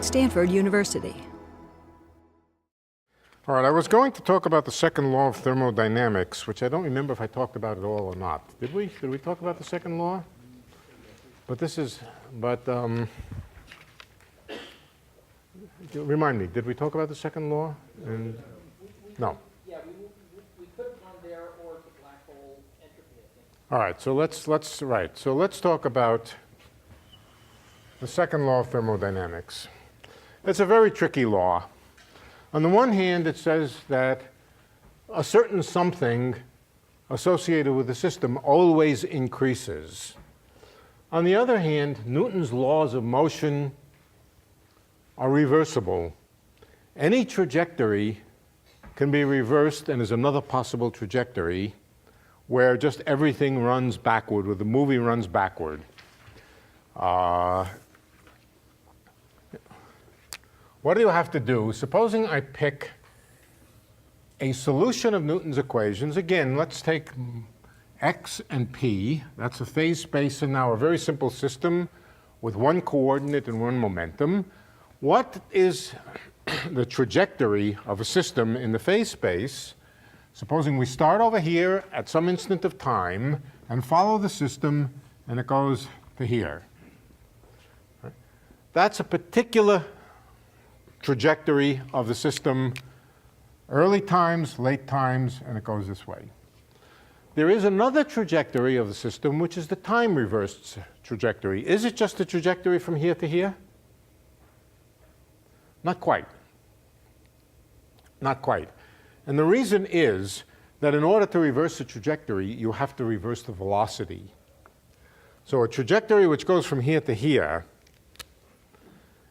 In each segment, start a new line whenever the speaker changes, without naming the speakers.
Stanford University.
All right, I was going to talk about the second law of thermodynamics, which I don't remember if I talked about it all or not. Did we? Did we talk about the second law? Remind me, did we talk about the second law? No.
Yeah, we could have gone there or to black hole entropy, I think.
All right, so let's talk about the second law of thermodynamics. It's a very tricky law. On the one hand, it says that a certain something associated with the system always increases. On the other hand, Newton's laws of motion are reversible. Any trajectory can be reversed and is another possible trajectory where just everything runs backward, where the movie runs backward. What do you have to do? Supposing I pick a solution of Newton's equations. Again, let's take x and p. That's a phase space in now a very simple system with one coordinate and one momentum. What is the trajectory of a system in the phase space? Supposing we start over here at some instant of time and follow the system, and it goes to here. Right? That's a particular trajectory of the system, early times, late times, and it goes this way. There is another trajectory of the system, which is the time reversed trajectory. Is it just a trajectory from here to here? Not quite. Not quite. And the reason is that in order to reverse the trajectory, you have to reverse the velocity. So a trajectory which goes from here to here,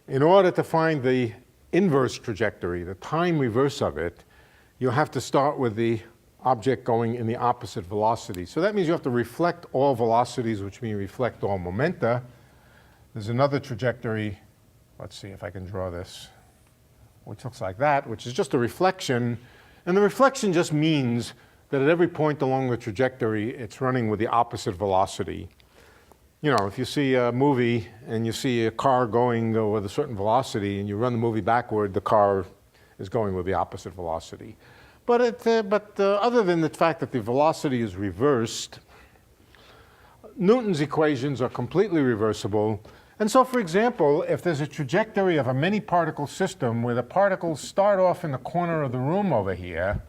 in order to find the inverse trajectory, the time reverse of it, you have to start with the object going in the opposite velocity. So that means you have to reflect all velocities, which means reflect all momenta. There's another trajectory. Let's see if I can draw this, which looks like that, which is just a reflection. And the reflection just means that at every point along the trajectory, it's running with the opposite velocity. You know, if you see a movie and you see a car going with a certain velocity and you run the movie backward, the car is going with the opposite velocity. But other than the fact that the velocity is reversed, Newton's equations are completely reversible. And so, for example, if there's a trajectory of a many-particle system where the particles start off in the corner of the room over here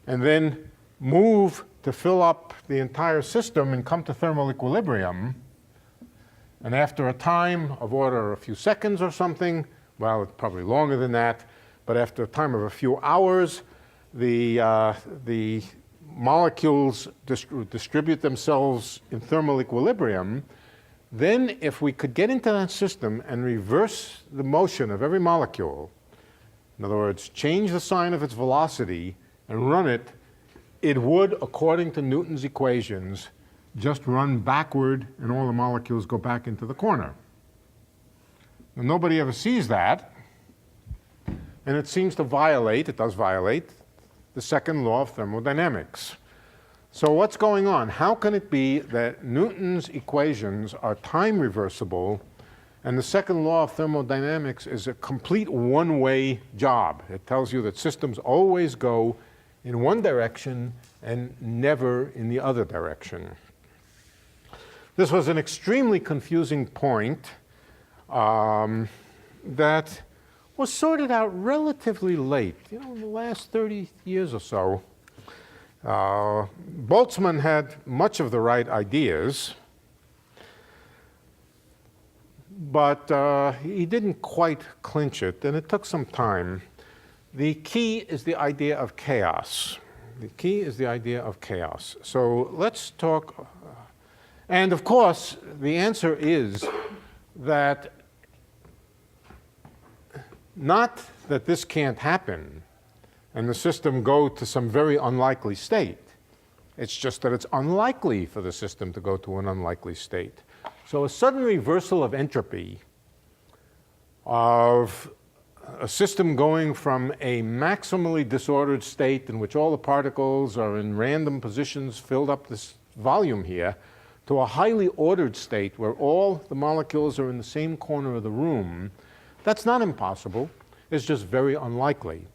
and then move to fill up the entire system and come to thermal equilibrium, and after a time of order a few seconds or something, well, it's probably longer than that, but after a time of a few hours, the molecules distribute themselves in thermal equilibrium. Then if we could get into that system and reverse the motion of every molecule, in other words, change the sign of its velocity and run it, it would, according to Newton's equations, just run backward and all the molecules go back into the corner. Now, nobody ever sees that, and it seems to violate, it does violate, the second law of thermodynamics. So what's going on? How can it be that Newton's equations are time reversible and the second law of thermodynamics is a complete one-way job? It tells you that systems always go in one direction and never in the other direction. This was an extremely confusing point that was sorted out relatively late, in the last 30 years or so. Boltzmann had much of the right ideas, but he didn't quite clinch it, and it took some time. The key is the idea of chaos. The key is the idea of chaos. So let's talk, and of course, the answer is that not that this can't happen and the system go to some very unlikely state. It's just that it's unlikely for the system to go to an unlikely state. So a sudden reversal of entropy of a system going from a maximally disordered state in which all the particles are in random positions filled up this volume here to a highly ordered state where all the molecules are in the same corner of the room, That's not impossible. It's just very unlikely.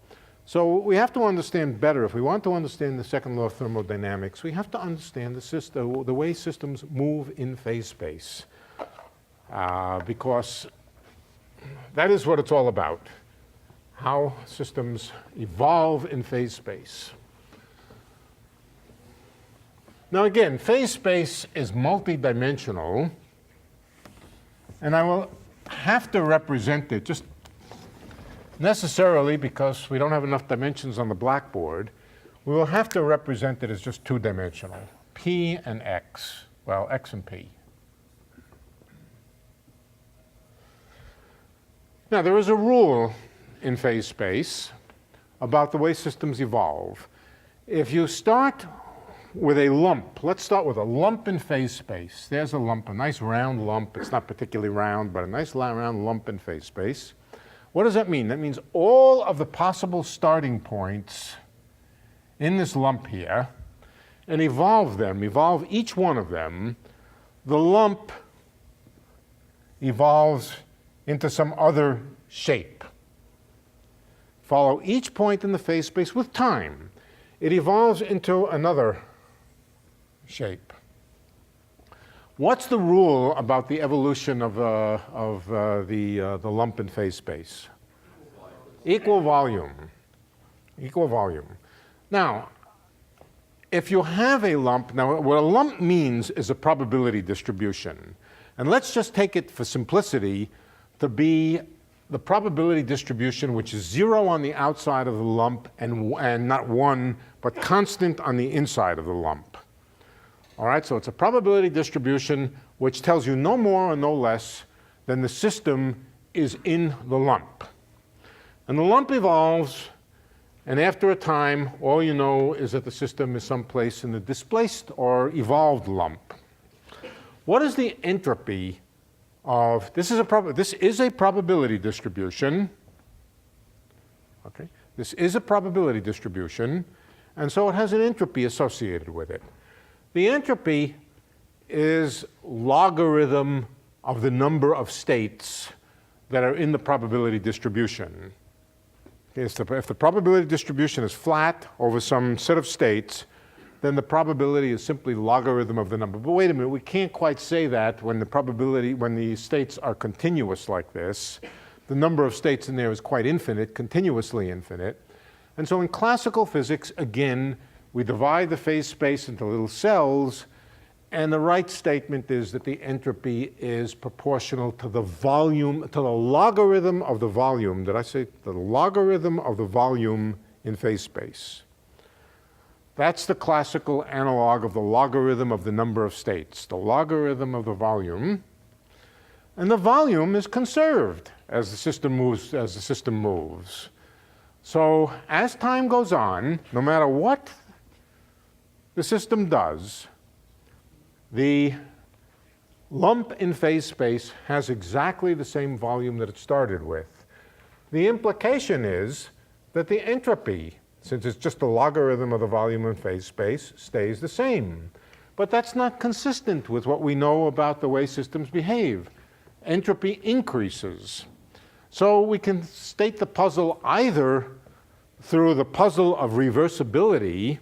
So we have to understand better. If we want to understand the second law of thermodynamics, we have to understand the way systems move in phase space. Because that is what it's all about, how systems evolve in phase space. Now again, phase space is multidimensional, and I will have to represent it just necessarily because we don't have enough dimensions on the blackboard. We will have to represent it as just two-dimensional, p and x. Well, x and p. Now, there is a rule in phase space about the way systems evolve. If you start with a lump, let's start with a lump in phase space. There's a lump, a nice round lump. It's not particularly round, but a nice round lump in phase space. What does that mean? That means all of the possible starting points in this lump here, and evolve each one of them. The lump evolves into some other shape. Follow each point in the phase space with time. It evolves into another shape. What's the rule about the evolution of the lump in phase space? Equal volume. Equal volume. Now, if you have a lump, now what a lump means is a probability distribution. And let's just take it for simplicity to be the probability distribution which is 0 on the outside of the lump and not 1, but constant on the inside of the lump. All right, so it's a probability distribution which tells you no more or no less than the system is in the lump. And the lump evolves, and after a time, all you know is that the system is someplace in the displaced or evolved lump. What is the entropy of, this is a probability distribution. Okay, this is a probability distribution, and so it has an entropy associated with it. The entropy is logarithm of the number of states that are in the probability distribution. If the probability distribution is flat over some set of states, then the probability is simply logarithm of the number. But wait a minute, we can't quite say that when the states are continuous like this. The number of states in there is quite infinite, continuously infinite. And so in classical physics, again, we divide the phase space into little cells, and the right statement is that the entropy is proportional to the volume, to the logarithm of the volume. Did I say the logarithm of the volume in phase space? That's the classical analog of the logarithm of the number of states, the logarithm of the volume. And the volume is conserved as the system moves. So as time goes on, no matter what the system does, the lump in phase space has exactly the same volume that it started with. The implication is that the entropy, since it's just a logarithm of the volume in phase space, stays the same. But that's not consistent with what we know about the way systems behave. Entropy increases. So we can state the puzzle either through the puzzle of reversibility,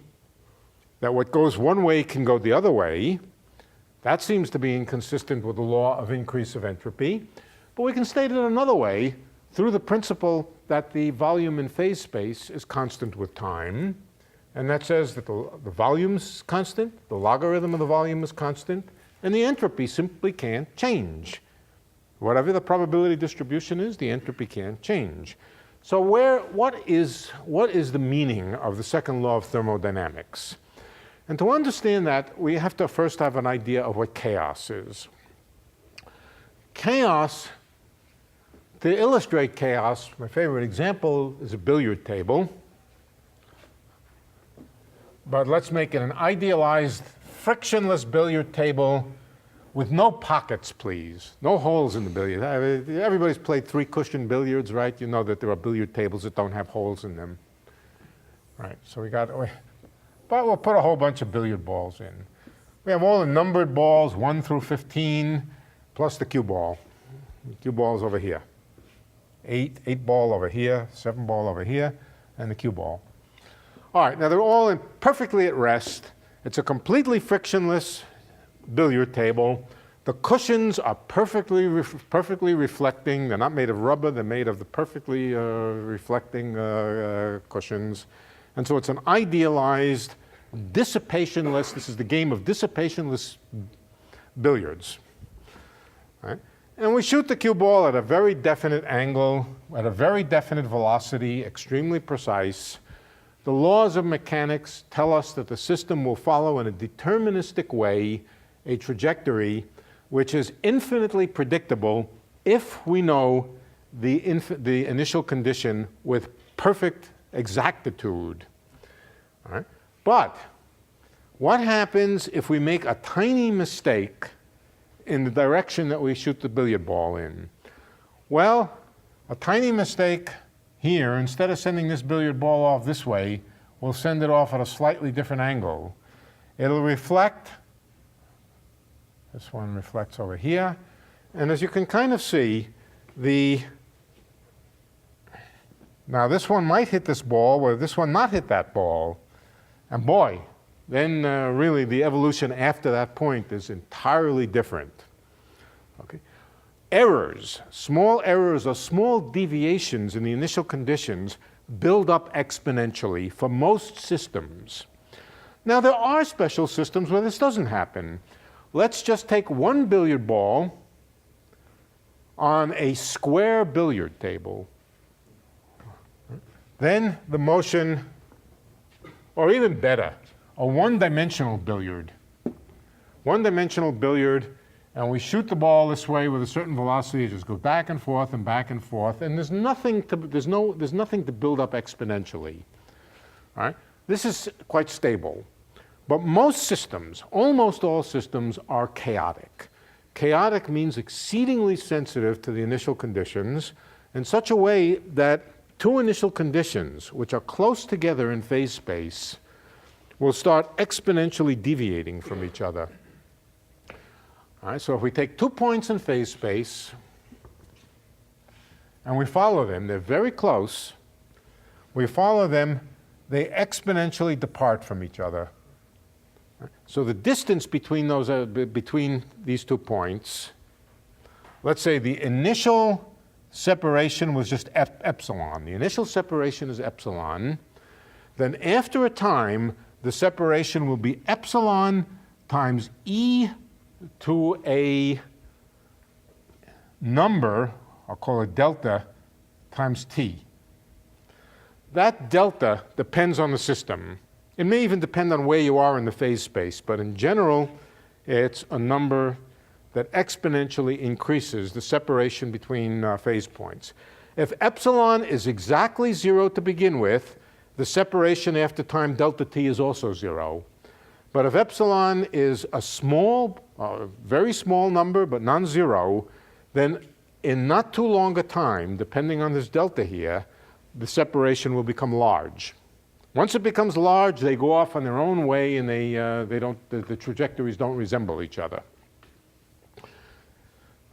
that what goes one way can go the other way. That seems to be inconsistent with the law of increase of entropy. But we can state it another way through the principle that the volume in phase space is constant with time. And that says that the volume's constant, the logarithm of the volume is constant, and the entropy simply can't change. Whatever the probability distribution is, the entropy can't change. So what is the meaning of the second law of thermodynamics? And to understand that, we have to first have an idea of what chaos is. Chaos, to illustrate chaos, my favorite example is a billiard table. But let's make it an idealized, frictionless billiard table with no pockets, please. No holes in the billiard. Everybody's played three-cushion billiards, right? You know that there are billiard tables that don't have holes in them. Right, so but we'll put a whole bunch of billiard balls in. We have all the numbered balls, 1 through 15, plus the cue ball. The cue ball's over here. 8 ball over here, 7 ball over here, and the cue ball. All right, now they're all perfectly at rest. It's a completely frictionless billiard table. The cushions are perfectly reflecting. They're not made of rubber. They're made of the perfectly reflecting cushions. And so it's an idealized, dissipationless, this is the game of dissipationless billiards. Right? And we shoot the cue ball at a very definite angle, at a very definite velocity, extremely precise. The laws of mechanics tell us that the system will follow in a deterministic way a trajectory which is infinitely predictable if we know the initial condition with perfect exactitude. All right? But what happens if we make a tiny mistake in the direction that we shoot the billiard ball in? Well, a tiny mistake here, instead of sending this billiard ball off this way, we'll send it off at a slightly different angle. It'll reflect. This one reflects over here. And as you can kind of see, now this one might hit this ball, where this one not hit that ball. And boy, then really the evolution after that point is entirely different. Okay? Errors, small errors or small deviations in the initial conditions build up exponentially for most systems. Now there are special systems where this doesn't happen. Let's just take one billiard ball on a square billiard table. Then the motion, or even better, a one-dimensional billiard. One-dimensional billiard, and we shoot the ball this way with a certain velocity. It just goes back and forth, and there's nothing to build up exponentially. All right? This is quite stable. But most systems, almost all systems, are chaotic. Chaotic means exceedingly sensitive to the initial conditions in such a way that two initial conditions, which are close together in phase space, will start exponentially deviating from each other. All right, so if we take 2 points in phase space and we follow them, they're very close. We follow them, they exponentially depart from each other. So the distance between these 2 points, let's say the initial separation was just epsilon. The initial separation is epsilon. Then after a time, the separation will be epsilon times e to a number, I'll call it delta, times t. That delta depends on the system. It may even depend on where you are in the phase space, but in general, it's a number that exponentially increases the separation between phase points. If epsilon is exactly 0 to begin with, the separation after time delta t is also 0. But if epsilon is a small, very small number, but non-zero, then in not too long a time, depending on this delta here, the separation will become large. Once it becomes large, they go off on their own way, and the trajectories don't resemble each other.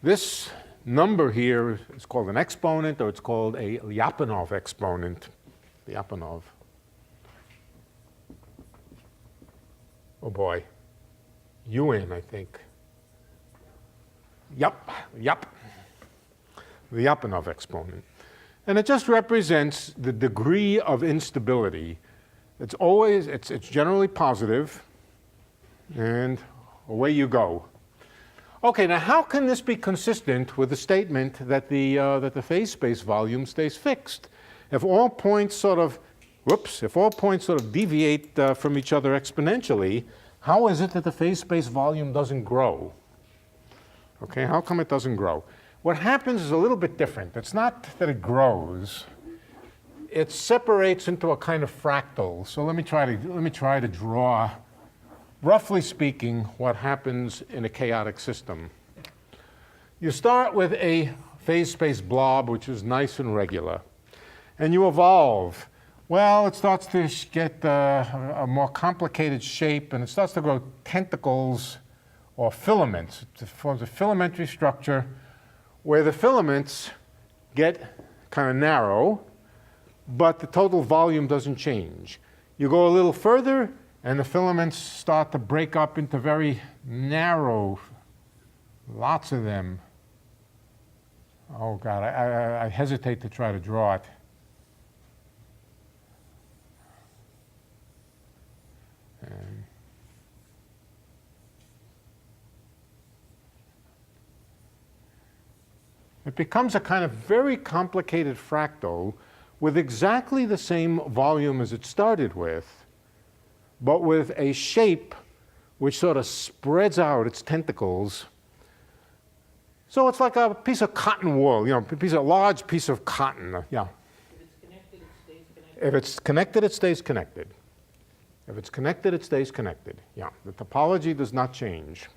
This number here is called an exponent, or it's called a Lyapunov exponent. Lyapunov. Oh boy. UN, I think. Yup. The Lyapunov exponent. And it just represents the degree of instability. It's generally positive, and away you go. Okay, now how can this be consistent with the statement that the phase space volume stays fixed? If all points sort of deviate from each other exponentially, how is it that the phase space volume doesn't grow? Okay, how come it doesn't grow? What happens is a little bit different. It's not that it grows. It separates into a kind of fractal. So let me try to draw, roughly speaking, what happens in a chaotic system. You start with a phase space blob, which is nice and regular, and you evolve. Well, it starts to get a more complicated shape, and it starts to grow tentacles or filaments. It forms a filamentary structure where the filaments get kind of narrow, but the total volume doesn't change. You go a little further, and the filaments start to break up into very narrow, lots of them. Oh, God, I hesitate to try to draw it. It becomes a kind of very complicated fractal with exactly the same volume as it started with, but with a shape which sort of spreads out its tentacles. So it's like a piece of cotton wool, you know, a large piece of cotton. Yeah.
If it's connected, it stays connected.
If it's connected, it stays connected. Yeah. The topology does not change.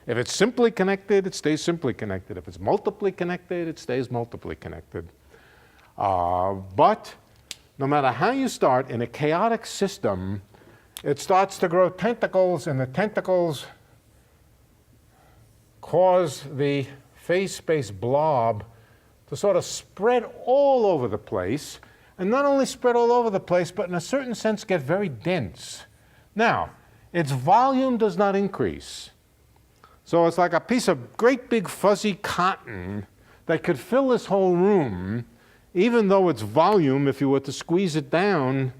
If it's simply connected, it stays simply connected. If it's multiply connected, it stays multiply connected. But no matter how you start in a chaotic system, it starts to grow tentacles, and the tentacles cause the phase space blob to sort of spread all over the place, and not only spread all over the place, but in a certain sense get very dense. Now, its volume does not increase. So it's like a piece of great big fuzzy cotton that could fill this whole room, even though its volume, if you were to squeeze it down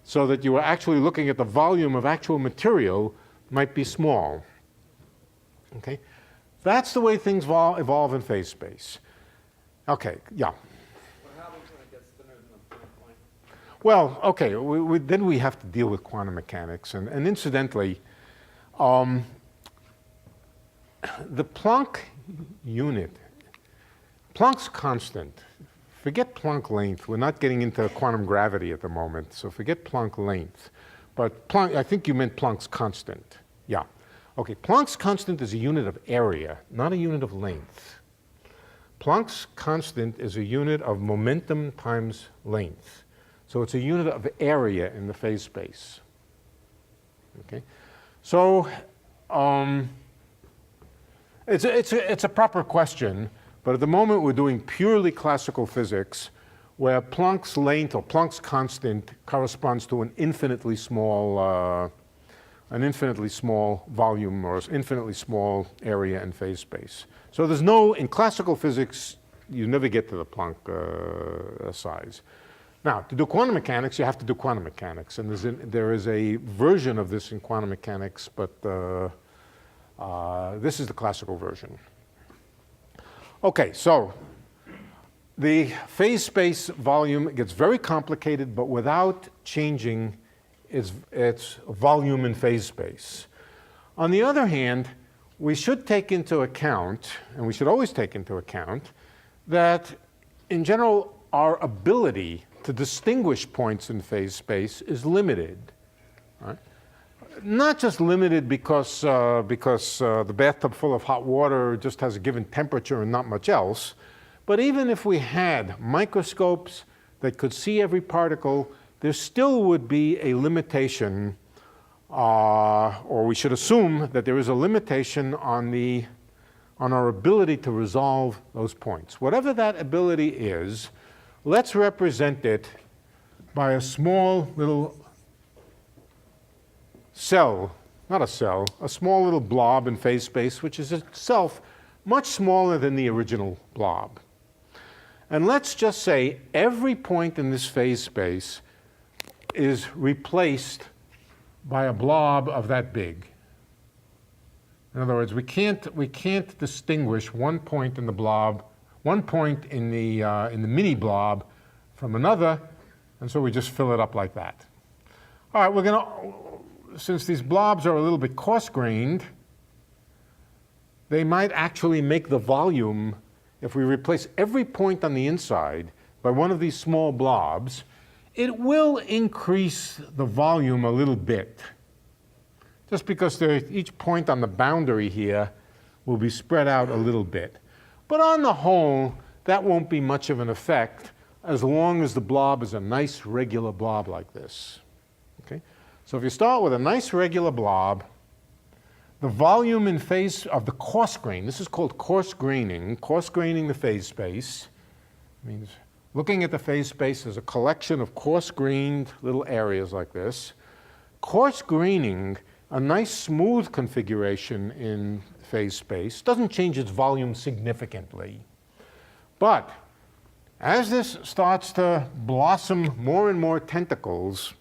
so that you were actually looking at the volume of actual material, might be small. Okay? That's the way things evolve in phase space. Okay, yeah.
What happens when it gets thinner than the point?
Well, okay, then we have to deal with quantum mechanics. And incidentally, the Planck unit, Planck's constant, forget Planck length. We're not getting into quantum gravity at the moment, so forget Planck length. But Planck, I think you meant Planck's constant. Yeah. Okay, Planck's constant is a unit of area, not a unit of length. Planck's constant is a unit of momentum times length. So it's a unit of area in the phase space. Okay? So it's a proper question, but at the moment we're doing purely classical physics where Planck's length or Planck's constant corresponds to an infinitely small volume or infinitely small area in phase space. So there's no, in classical physics, you never get to the Planck size. Now, to do quantum mechanics, you have to do quantum mechanics, and there is a version of this in quantum mechanics, but this is the classical version. Okay, so the phase space volume gets very complicated, but without changing its volume in phase space. On the other hand, we should take into account, and we should always take into account, that in general, our ability to distinguish points in phase space is limited. Right? Not just limited because the bathtub full of hot water just has a given temperature and not much else, but even if we had microscopes that could see every particle, there still would be a limitation, or we should assume that there is a limitation on our ability to resolve those points. Whatever that ability is, let's represent it by a small little cell, not a cell, a small little blob in phase space, which is itself much smaller than the original blob. And let's just say every point in this phase space is replaced by a blob of that big. In other words, we can't distinguish one point in the blob, one point in the mini blob from another, and so we just fill it up like that. All right, we're going to, since these blobs are a little bit coarse-grained, they might actually make the volume, if we replace every point on the inside by one of these small blobs, it will increase the volume a little bit, just because each point on the boundary here will be spread out a little bit. But on the whole, that won't be much of an effect as long as the blob is a nice regular blob like this. Okay? So if you start with a nice regular blob, the volume in phase of the coarse grain, this is called coarse graining the phase space, means looking at the phase space as a collection of coarse-grained little areas like this. Coarse graining, a nice smooth configuration in phase space, doesn't change its volume significantly. But as this starts to blossom more and more tentacles,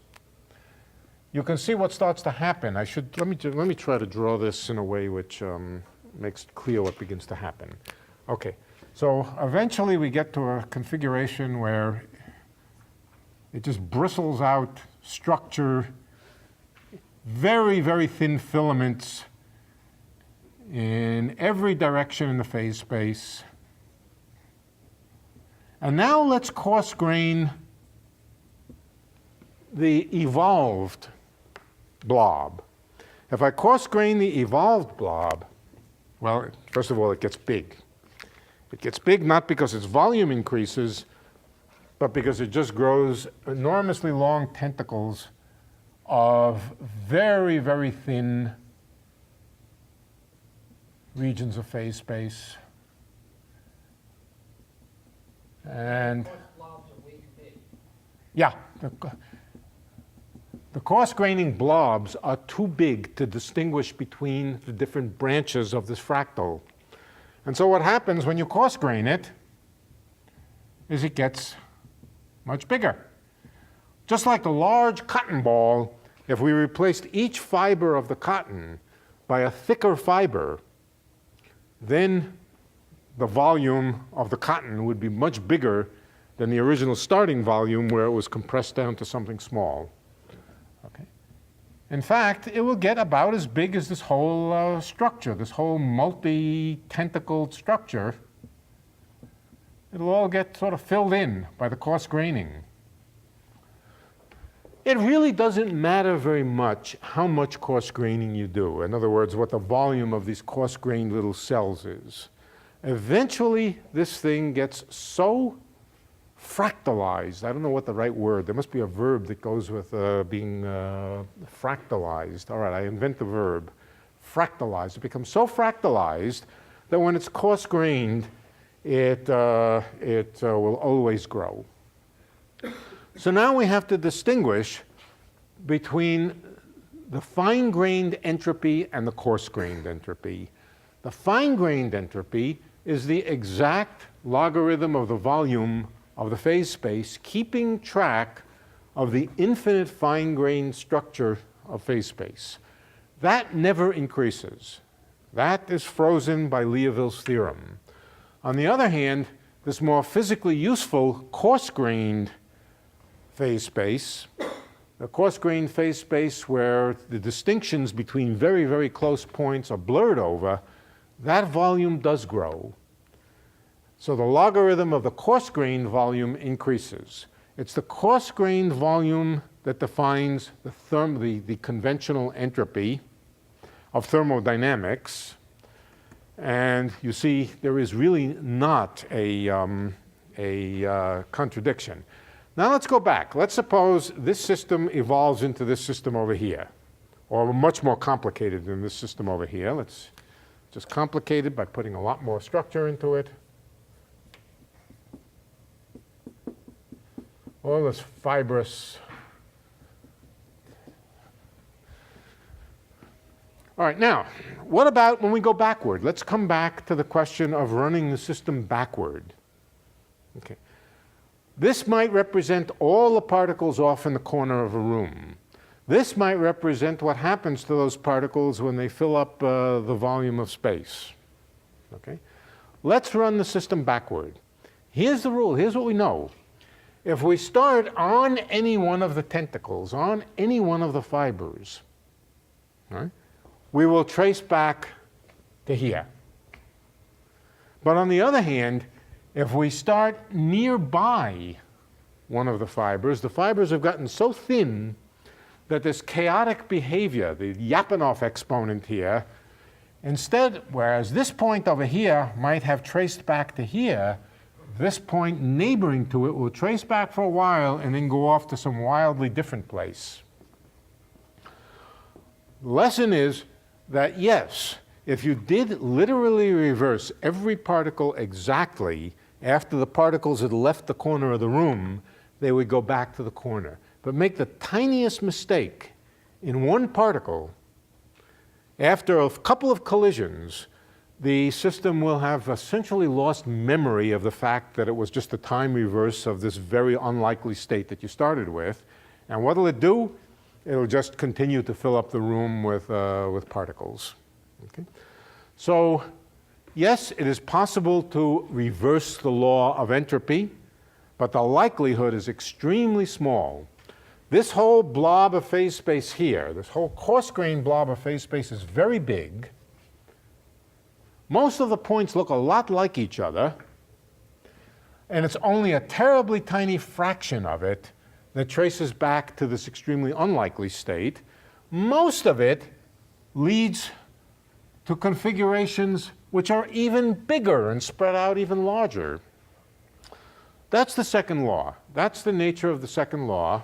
you can see what starts to happen. Let me try to draw this in a way which makes clear what begins to happen. Okay, so eventually we get to a configuration where it just bristles out structure, very, very thin filaments in every direction in the phase space. And now let's coarse grain the evolved blob. If I coarse grain the evolved blob, well, first of all, it gets big. It gets big not because its volume increases, but because it just grows enormously long tentacles of very, very thin regions of phase space. And
Coarse blobs are way too big.
yeah, the coarse graining blobs are too big to distinguish between the different branches of this fractal. And so what happens when you coarse grain it is it gets much bigger. Just like the large cotton ball, if we replaced each fiber of the cotton by a thicker fiber, then the volume of the cotton would be much bigger than the original starting volume where it was compressed down to something small. Okay. In fact, it will get about as big as this whole structure, this whole multi-tentacled structure. It'll all get sort of filled in by the coarse graining. It really doesn't matter very much how much coarse graining you do. In other words, what the volume of these coarse-grained little cells is. Eventually, this thing gets so fractalized. I don't know what the right word. There must be a verb that goes with being fractalized. All right, I invent the verb. Fractalized. It becomes so fractalized that when it's coarse-grained, it will always grow. So now we have to distinguish between the fine-grained entropy and the coarse-grained entropy. The fine-grained entropy is the exact logarithm of the volume of the phase space, keeping track of the infinite fine-grained structure of phase space. That never increases. That is frozen by Liouville's theorem. On the other hand, this more physically useful coarse-grained phase space, the coarse-grained phase space where the distinctions between very, very close points are blurred over, that volume does grow. So the logarithm of the coarse-grained volume increases. It's the coarse-grained volume that defines the conventional entropy of thermodynamics. And you see, there is really not a contradiction. Now let's go back. Let's suppose this system evolves into this system over here, or much more complicated than this system over here. Let's just complicate it by putting a lot more structure into it. Or this fibrous. All right, now, what about when we go backward? Let's come back to the question of running the system backward. Okay. This might represent all the particles off in the corner of a room. This might represent what happens to those particles when they fill up the volume of space. Okay? Let's run the system backward. Here's the rule. Here's what we know. If we start on any one of the tentacles, on any one of the fibers, right, we will trace back to here. But on the other hand, if we start nearby one of the fibers have gotten so thin that this chaotic behavior, the Lyapunov exponent here, instead, whereas this point over here might have traced back to here, this point neighboring to it will trace back for a while and then go off to some wildly different place. The lesson is that yes, if you did literally reverse every particle exactly After the particles had left the corner of the room, they would go back to the corner. But make the tiniest mistake in one particle, after a couple of collisions, the system will have essentially lost memory of the fact that it was just a time reverse of this very unlikely state that you started with. And what will it do? It'll just continue to fill up the room with particles. Okay? So yes, it is possible to reverse the law of entropy, but the likelihood is extremely small. This whole blob of phase space here, this whole coarse-grained blob of phase space is very big. Most of the points look a lot like each other, and it's only a terribly tiny fraction of it that traces back to this extremely unlikely state. Most of it leads to configurations which are even bigger and spread out even larger. That's the second law. That's the nature of the second law.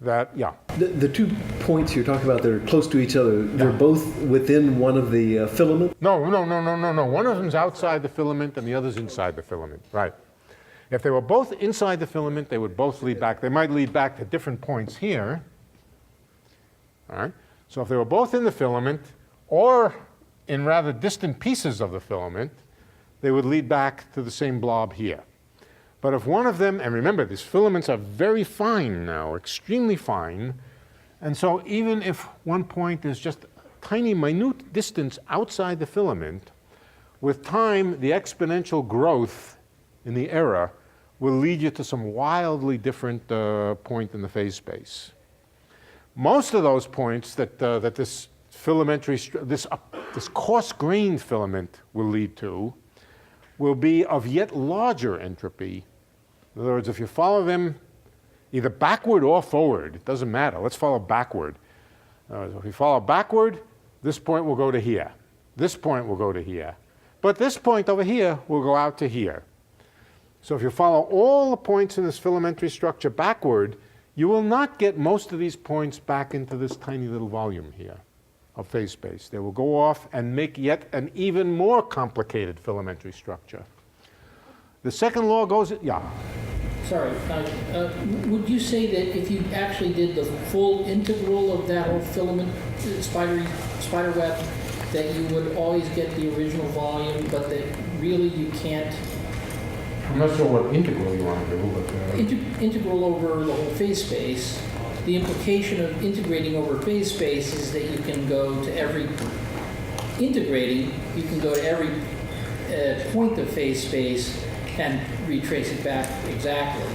That, yeah.
The 2 points you're talking about that are close to each other, they're both within one of the filaments?
No. One of them's outside the filament and the other's inside the filament. Right. If they were both inside the filament, they would both lead back. They might lead back to different points here. All right. So if they were both in the filament or in rather distant pieces of the filament, they would lead back to the same blob here. But if one of them, and remember, these filaments are very fine now, extremely fine, and so even if one point is just a tiny, minute distance outside the filament, with time, the exponential growth in the error will lead you to some wildly different point in the phase space. Most of those points that this coarse-grained filament will lead to will be of yet larger entropy. In other words, if you follow them either backward or forward, it doesn't matter. Let's follow backward. If we follow backward, this point will go to here. This point will go to here. But this point over here will go out to here. So if you follow all the points in this filamentary structure backward, you will not get most of these points back into this tiny little volume here of phase space. They will go off and make yet an even more complicated filamentary structure. The second law goes, yeah.
Sorry, would you say that if you actually did the full integral of that whole filament spider web, that you would always get the original volume, but that really you can't?
I'm not sure what integral you want to do, but...
Integral over the whole phase space. The implication of integrating over phase space is that you can go to every, integrating, you can go to every point of phase space and retrace it back exactly.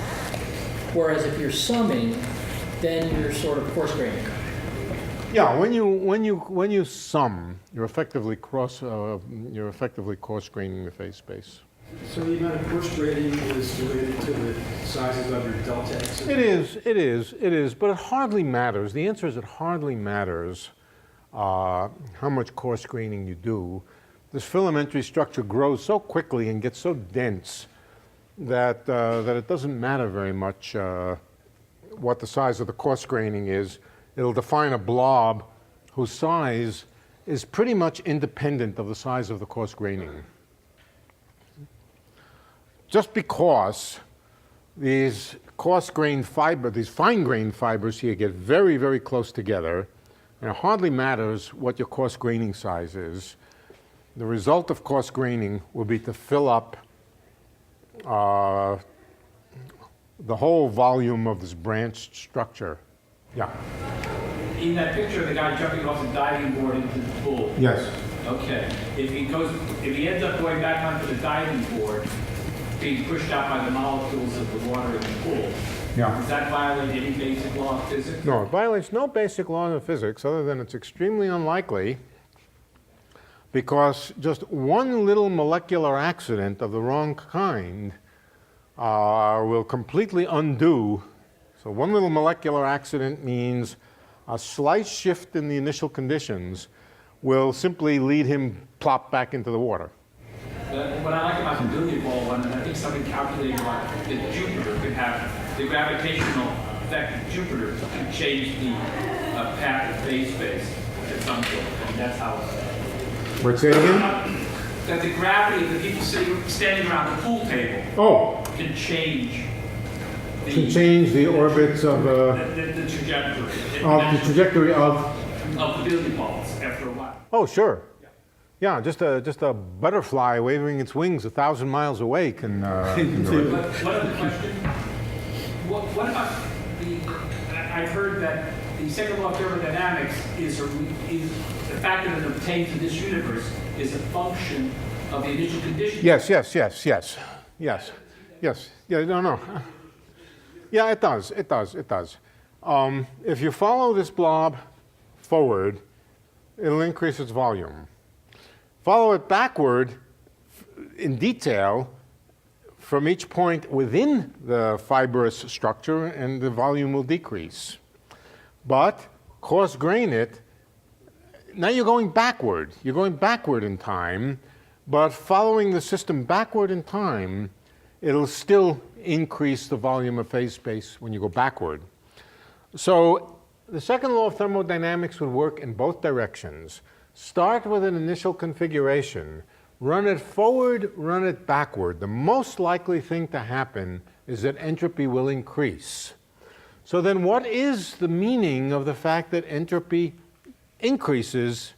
Whereas if you're summing, then you're sort of coarse-graining.
Yeah, when you sum, you're effectively coarse-graining the phase space.
So the amount of coarse grading is related to the sizes of your delta X?
It is, but it hardly matters. The answer is it hardly matters how much coarse graining you do. This filamentary structure grows so quickly and gets so dense that it doesn't matter very much what the size of the coarse graining is. It'll define a blob whose size is pretty much independent of the size of the coarse graining. Just because these coarse-grained fibers, these fine-grained fibers here get very, very close together, and it hardly matters what your coarse graining size is. The result of coarse graining will be to fill up the whole volume of this branched structure. Yeah.
In that picture of the guy jumping off the diving board into the pool.
Yes.
Okay. If he ends up going back onto the diving board, being pushed out by the molecules of the water in the pool.
Yeah.
Does that violate any basic law of physics?
No, it violates no basic law of physics other than it's extremely unlikely because just one little molecular accident of the wrong kind will completely undo. So one little molecular accident means a slight shift in the initial conditions will simply lead him plop back into the water.
What I like about the billiard ball one, and I think somebody calculated that Jupiter could have the gravitational effect of Jupiter could change the path of phase space at some point. And that's how.
What's it again?
that the gravity of the people standing around the pool table
Oh,
can change
to change the orbits of
the trajectory.
the trajectory of.
Of the billiard balls after a while.
Oh, sure. Yeah, just a butterfly waving its wings 1,000 miles away can do it.
But one other question. What about I've heard that the second law of thermodynamics is the fact that it obtains in this universe is a function of the initial conditions.
Yes. Yeah, no. Yeah, it does. If you follow this blob forward, it'll increase its volume. Follow it backward in detail from each point within the fibrous structure, and the volume will decrease. But coarse grain it, now you're going backward. You're going backward in time, but following the system backward in time, it'll still increase the volume of phase space when you go backward. So the second law of thermodynamics would work in both directions. Start with an initial configuration, run it forward, run it backward. The most likely thing to happen is that entropy will increase. So then what is the meaning of the fact that entropy increases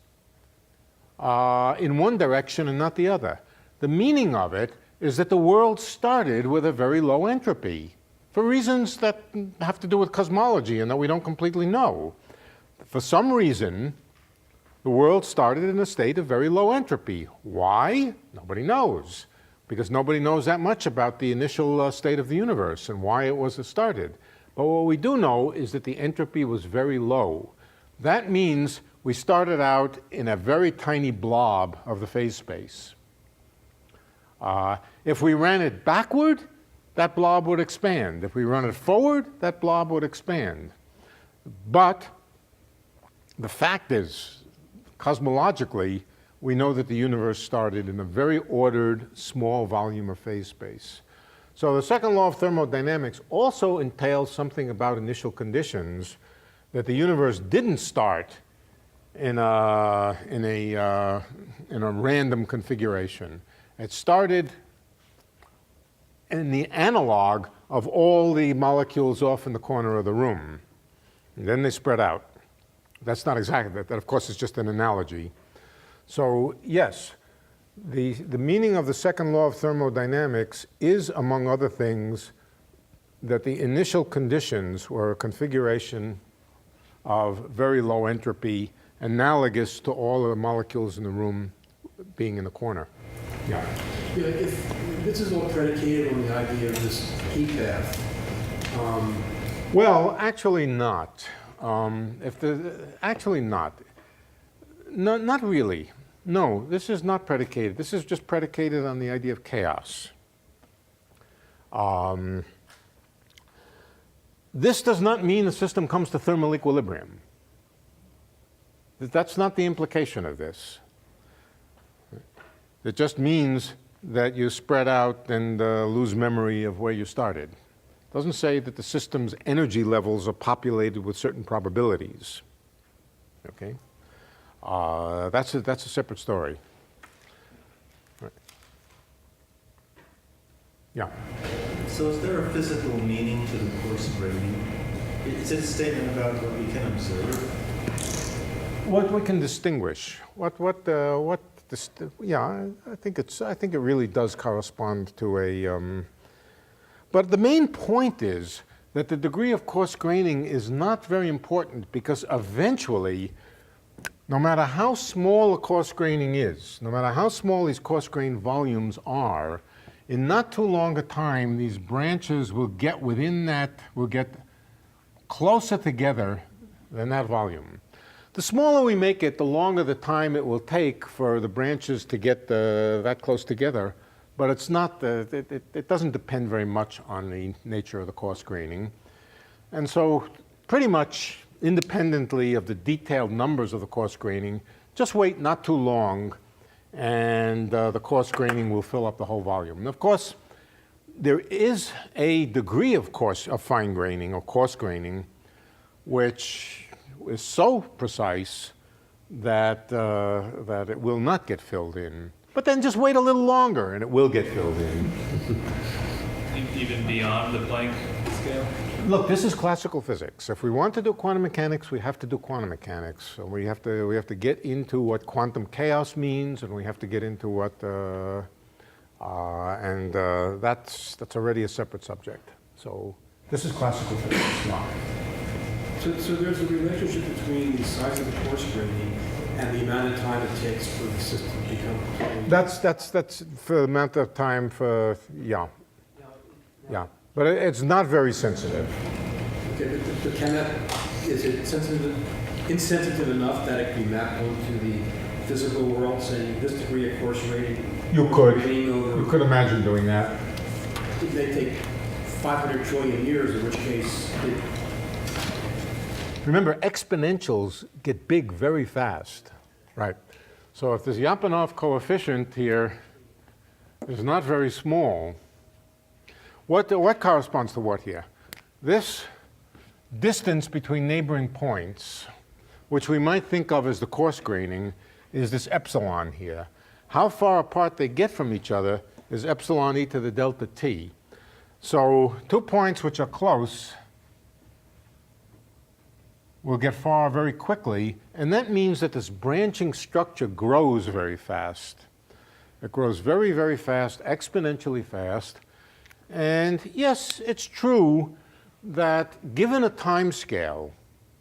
in one direction and not the other? The meaning of it is that the world started with a very low entropy for reasons that have to do with cosmology and that we don't completely know. For some reason, the world started in a state of very low entropy. Why? Nobody knows, because nobody knows that much about the initial state of the universe and why it was started. But what we do know is that the entropy was very low. That means we started out in a very tiny blob of the phase space. If we ran it backward, that blob would expand. If we run it forward, that blob would expand. But the fact is, cosmologically, we know that the universe started in a very ordered, small volume of phase space. So the second law of thermodynamics also entails something about initial conditions, that the universe didn't start in a random configuration. It started in the analog of all the molecules off in the corner of the room. And then they spread out. That's not exactly that. That, of course, is just an analogy. So, yes, the meaning of the second law of thermodynamics is, among other things, that the initial conditions were a configuration of very low entropy, analogous to all of the molecules in the room being in the corner. Yeah.
Yeah, if this is all predicated on the idea of this heat path,
Well, actually not. Actually not. No, not really. No, this is not predicated. This is just predicated on the idea of chaos. This does not mean the system comes to thermal equilibrium. That's not the implication of this. It just means that you spread out and lose memory of where you started. It doesn't say that the system's energy levels are populated with certain probabilities. Okay? That's a separate story. Right. Yeah.
So is there a physical meaning to the coarse graining? It's a statement about what we can observe.
What we can distinguish. Yeah, I think it really does correspond to a. But the main point is that the degree of coarse graining is not very important, because eventually, no matter how small a coarse graining is, no matter how small these coarse grain volumes are, in not too long a time, these branches will get within that, will get closer together than that volume. The smaller we make it, the longer the time it will take for the branches to get that close together. But it's not it doesn't depend very much on the nature of the coarse graining. And so pretty much independently of the detailed numbers of the coarse graining, just wait not too long, and the coarse graining will fill up the whole volume. And of course, there is a degree of fine graining or coarse graining, which is so precise that it will not get filled in. But then just wait a little longer and it will get filled in.
Even beyond the Planck scale?
Look, this is classical physics. If we want to do quantum mechanics, we have to do quantum mechanics. So we have to get into what quantum chaos means, and we have to get into what that's already a separate subject. So this is classical physics. Yeah.
So there's a relationship between the size of the course grading and the amount of time it takes for the system to become totally...
That's for the amount of time for, yeah. Yeah. But it's not very sensitive.
Okay, but can that, is it insensitive enough that it can be mapped onto the physical world, saying this degree of course rating?
You could.
Over,
You could imagine doing that.
It may take 500 trillion years, in which case it...
Remember, exponentials get big very fast, right? So if this Lyapunov coefficient here is not very small, what corresponds to what here? This distance between neighboring points, which we might think of as the coarse graining, is this epsilon here. How far apart they get from each other is epsilon e to the delta t. So 2 points which are close will get far very quickly, and that means that this branching structure grows very fast. It grows very, very fast, exponentially fast. And yes, it's true that given a time scale,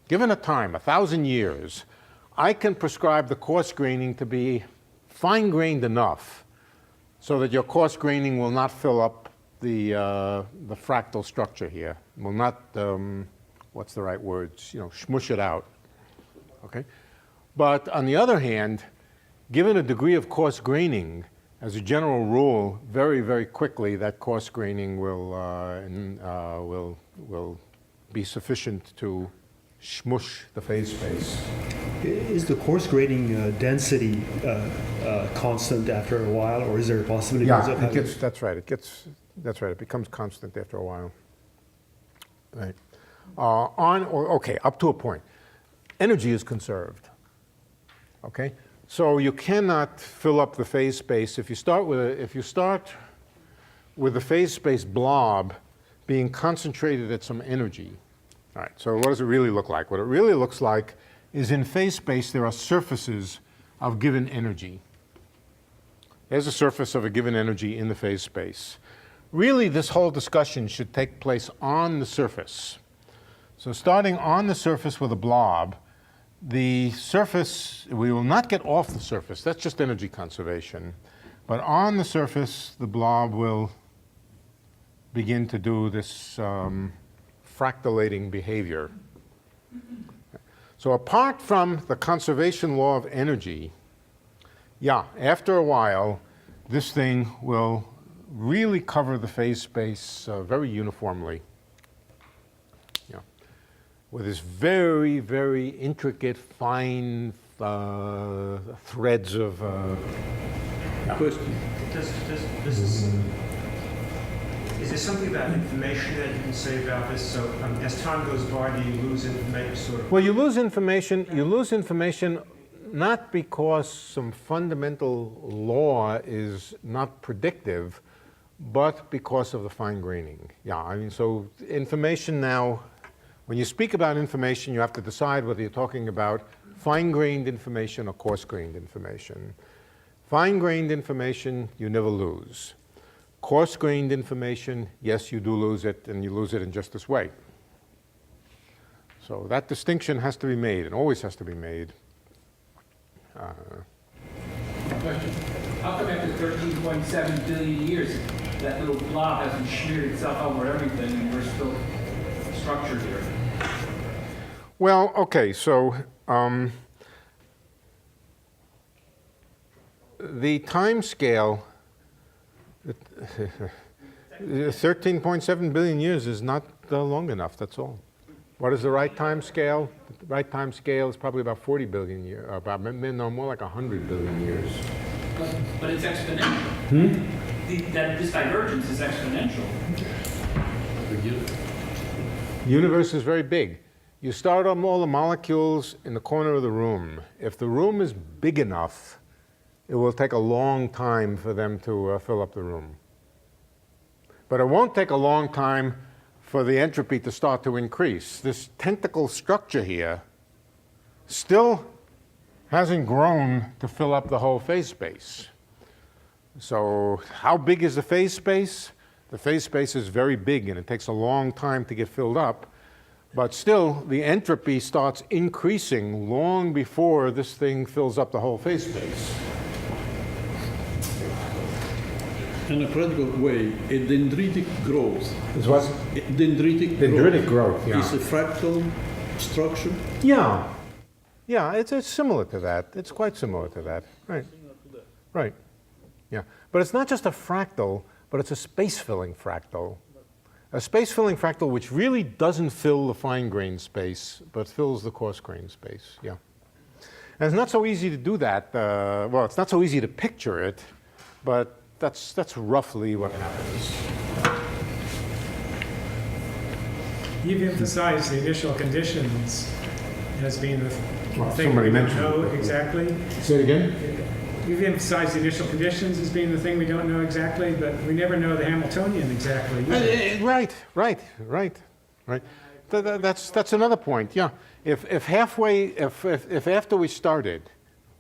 given a time, 1,000 years, I can prescribe the coarse graining to be fine-grained enough so that your coarse graining will not fill up the fractal structure here, will not, what's the right words, smush it out, okay? But on the other hand, given a degree of coarse graining, as a general rule, very, very quickly that coarse graining will be sufficient to smush the phase space.
Is the coarse grading density constant after a while, or is there a possibility?
Yeah, that's right. It becomes constant after a while. Right. Okay, up to a point. Energy is conserved. Okay. So you cannot fill up the phase space if you start with the phase space blob being concentrated at some energy. All right. So what does it really look like? What it really looks like is in phase space there are surfaces of given energy. There's a surface of a given energy in the phase space. Really, this whole discussion should take place on the surface. So starting on the surface with a blob, the surface, we will not get off the surface. That's just energy conservation. But on the surface, the blob will begin to do this fractalating behavior. So apart from the conservation law of energy, yeah, after a while, this thing will really cover the phase space very uniformly. Yeah. With this very, very intricate, fine threads of...
Is there something about information that you can say about this? So as time goes by, do you lose information sort of?
Well, you lose information not because some fundamental law is not predictive, but because of the fine graining. Yeah, I mean, so information now, when you speak about information, you have to decide whether you're talking about fine-grained information or coarse-grained information. Fine-grained information, you never lose. Coarse-grained information, yes, you do lose it, and you lose it in just this way. So that distinction has to be made, and always has to be made.
Question. How come after 13.7 billion years, that little blob hasn't smeared itself over everything and we're still structured here?
Well, okay, so the time scale, 13.7 billion years is not long enough, that's all. What is the right time scale? The right time scale is probably about 40 billion years, no, more like 100 billion years.
But it's exponential. This divergence is exponential.
The universe is very big. You start on all the molecules in the corner of the room. If the room is big enough, it will take a long time for them to fill up the room. But it won't take a long time for the entropy to start to increase. This tentacle structure here still hasn't grown to fill up the whole phase space. So how big is the phase space? The phase space is very big, and it takes a long time to get filled up. But still, the entropy starts increasing long before this thing fills up the whole phase space.
In a practical way, a dendritic growth.
Is what?
Dendritic
growth, yeah.
Is a fractal structure.
Yeah. Yeah, it's similar to that. It's quite similar to that. Right. Right. Yeah. But it's not just a fractal, but it's a space-filling fractal. A space-filling fractal which really doesn't fill the fine-grained space, but fills the coarse-grained space. Yeah. And it's not so easy to do that. Well, it's not so easy to picture it, but that's roughly what happens.
You've emphasized the initial conditions as being the thing
somebody
we don't
mentioned
know
it.
exactly.
Say it again?
You've emphasized the initial conditions as being the thing we don't know exactly, but we never know the Hamiltonian exactly.
Right. That's another point. Yeah. If after we started,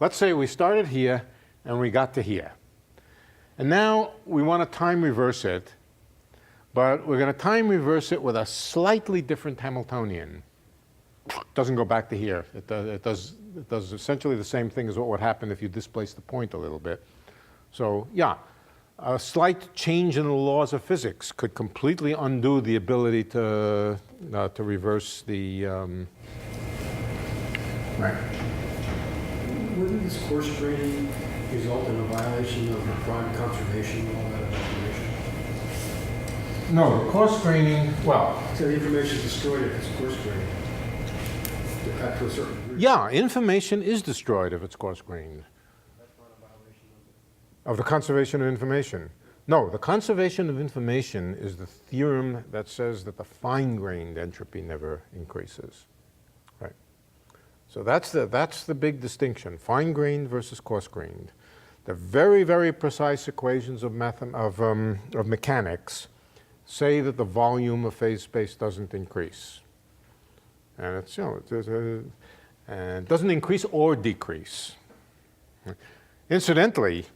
let's say we started here and we got to here, and now we want to time reverse it, but we're going to time reverse it with a slightly different Hamiltonian. Doesn't go back to here. It does essentially the same thing as what would happen if you displace the point a little bit. So yeah, a slight change in the laws of physics could completely undo the ability to reverse the. Right.
Wouldn't this coarse graining result in a violation of the prime conservation law of information?
No, the coarse graining. Well.
So the information is destroyed if it's coarse graining. To a certain degree.
Yeah, information is destroyed if it's coarse-grained.
That's not a violation
of the conservation of information. No, the conservation of information is the theorem that says that the fine-grained entropy never increases. Right. So that's the big distinction: fine-grained versus coarse-grained. The very, very precise equations of mechanics say that the volume of phase space doesn't increase. And it's, and it doesn't increase or decrease. Incidentally,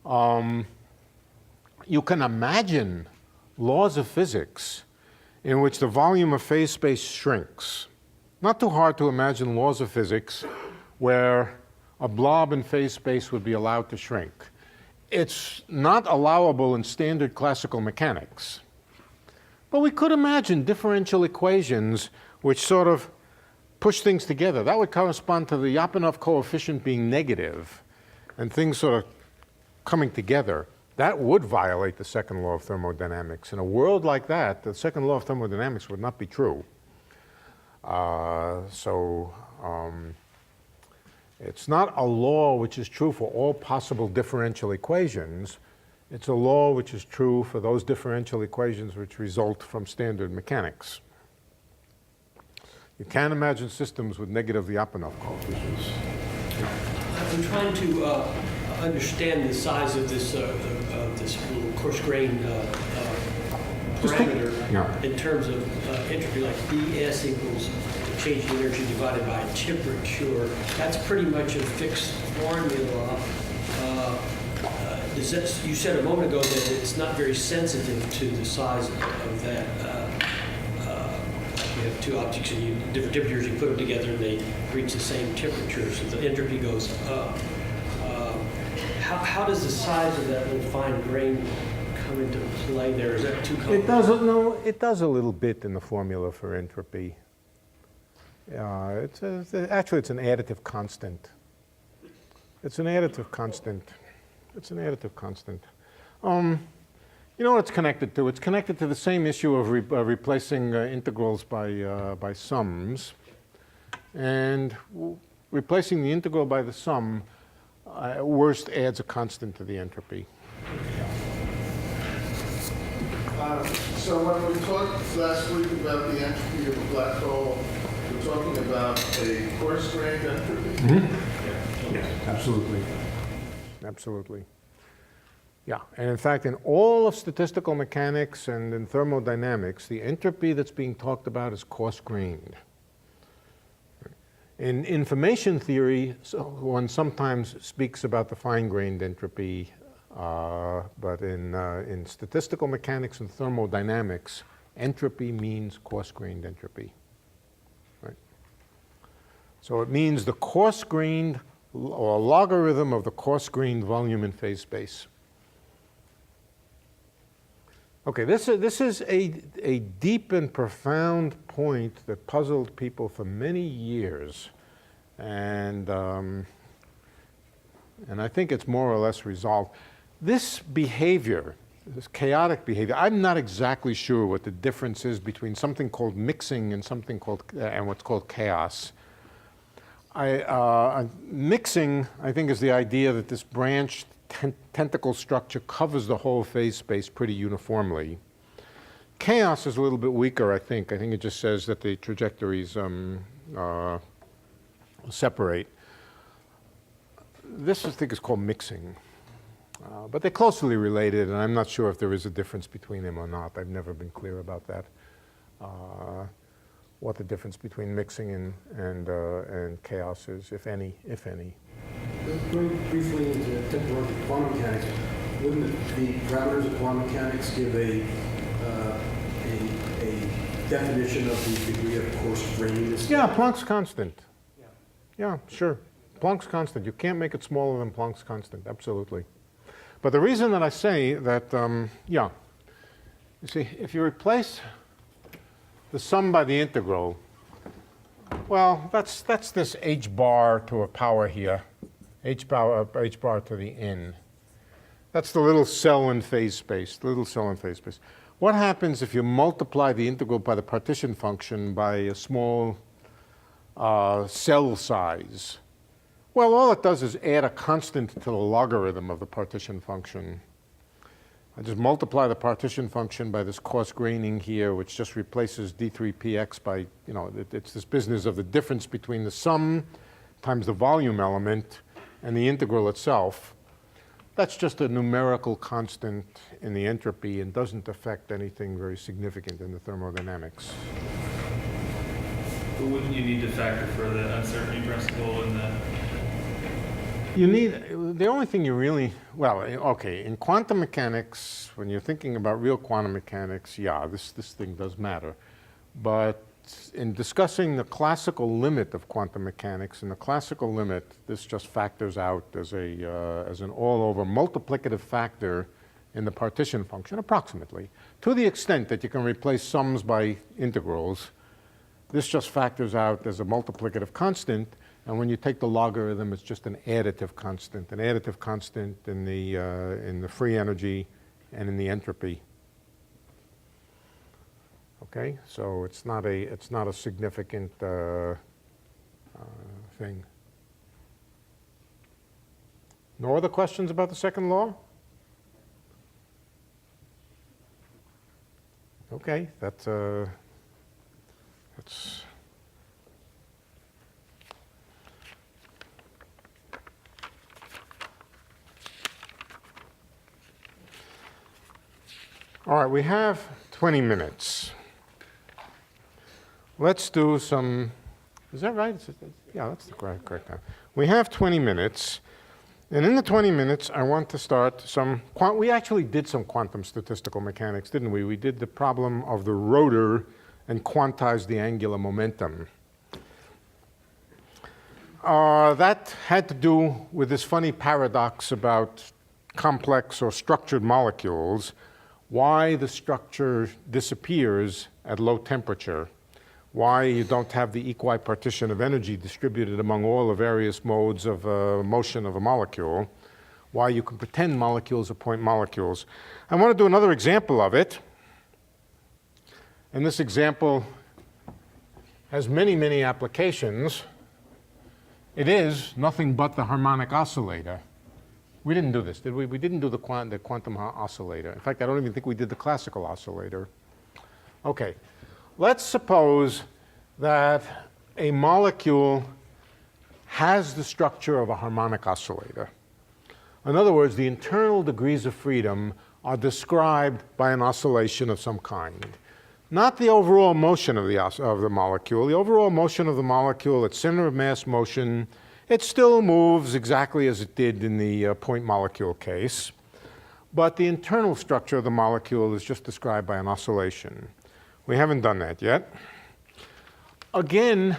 you can imagine laws of physics in which the volume of phase space shrinks. Not too hard to imagine laws of physics where a blob in phase space would be allowed to shrink. It's not allowable in standard classical mechanics. But we could imagine differential equations which sort of push things together. That would correspond to the Lyapunov coefficient being negative and things sort of coming together. That would violate the second law of thermodynamics. In a world like that, the second law of thermodynamics would not be true. It's not a law which is true for all possible differential equations. It's a law which is true for those differential equations which result from standard mechanics. You can't imagine systems with negative Lyapunov coefficients.
I'm trying to understand the size of this little coarse-grained parameter in terms of entropy, like dS equals change in energy divided by temperature. That's pretty much a fixed formula. You said a moment ago that it's not very sensitive to the size of that. You have two objects and different temperatures, you put them together and they reach the same temperature, so the entropy goes up. How does the size of that little fine grain come into play there? Is that too complicated?
It does a little bit in the formula for entropy. Actually, it's an additive constant. It's an additive constant. You know what it's connected to? It's connected to the same issue of replacing integrals by sums. And replacing the integral by the sum, at worst, adds a constant to the entropy.
So when we talked last week about the entropy of a black hole, we're talking about a coarse-grained entropy?
Mm-hmm. Yeah, absolutely. absolutely. Yeah, and in fact, in all of statistical mechanics and in thermodynamics, the entropy that's being talked about is coarse-grained. In information theory, one sometimes speaks about the fine-grained entropy, but in statistical mechanics and thermodynamics, entropy means coarse-grained entropy. Right? So it means the coarse-grained or logarithm of the coarse-grained volume in phase space. Okay, this is a deep and profound point that puzzled people for many years, and I think it's more or less resolved. This behavior, this chaotic behavior, I'm not exactly sure what the difference is between something called mixing and something called and what's called chaos. Mixing, I think, is the idea that this branched tentacle structure covers the whole phase space pretty uniformly. Chaos is a little bit weaker, I think. I think it just says that the trajectories separate. This, I think, is called mixing. But they're closely related, and I'm not sure if there is a difference between them or not. I've never been clear about that. What the difference between mixing and chaos is, if any.
Going briefly into temporal quantum mechanics, wouldn't the parameters of quantum mechanics give a definition of the degree of coarse-grainness?
Yeah, Planck's constant. Yeah, sure. Planck's constant. You can't make it smaller than Planck's constant, absolutely. But the reason that I say that, yeah, you see, if you replace the sum by the integral, well, that's this h bar to a power here, h bar to the n. That's the little cell in phase space, the little cell in phase space. What happens if you multiply the integral by the partition function by a small cell size? Well, all it does is add a constant to the logarithm of the partition function. I just multiply the partition function by this coarse graining here, which just replaces d3px by, it's this business of the difference between the sum times the volume element and the integral itself. That's just a numerical constant in the entropy and doesn't affect anything very significant in the thermodynamics.
But wouldn't you need to factor for the uncertainty principle in that?
You need, the only thing you really, well, okay, in quantum mechanics, when you're thinking about real quantum mechanics, yeah, this thing does matter. But in discussing the classical limit of quantum mechanics, in the classical limit, this just factors out as an all-over multiplicative factor in the partition function, approximately. To the extent that you can replace sums by integrals, this just factors out as a multiplicative constant. And when you take the logarithm, it's just an additive constant in the free energy and in the entropy. Okay, so it's not a significant thing. No other questions about the second law? Okay, that's. All right, we have 20 minutes. Let's do some, is that right? Yeah, that's the correct time. We have 20 minutes, and in the 20 minutes, I want to start we actually did some quantum statistical mechanics, didn't we? We did the problem of the rotor and quantized the angular momentum. That had to do with this funny paradox about complex or structured molecules, why the structure disappears at low temperature, why you don't have the equipartition of energy distributed among all the various modes of motion of a molecule, why you can pretend molecules are point molecules. I want to do another example of it. And this example has many, many applications. It is nothing but the harmonic oscillator. We didn't do this, did we? We didn't do the quantum oscillator. In fact, I don't even think we did the classical oscillator. Okay, let's suppose that a molecule has the structure of a harmonic oscillator. In other words, the internal degrees of freedom are described by an oscillation of some kind. Not the overall motion of the molecule. The overall motion of the molecule, its center of mass motion, it still moves exactly as it did in the point molecule case. But the internal structure of the molecule is just described by an oscillation. We haven't done that yet. Again,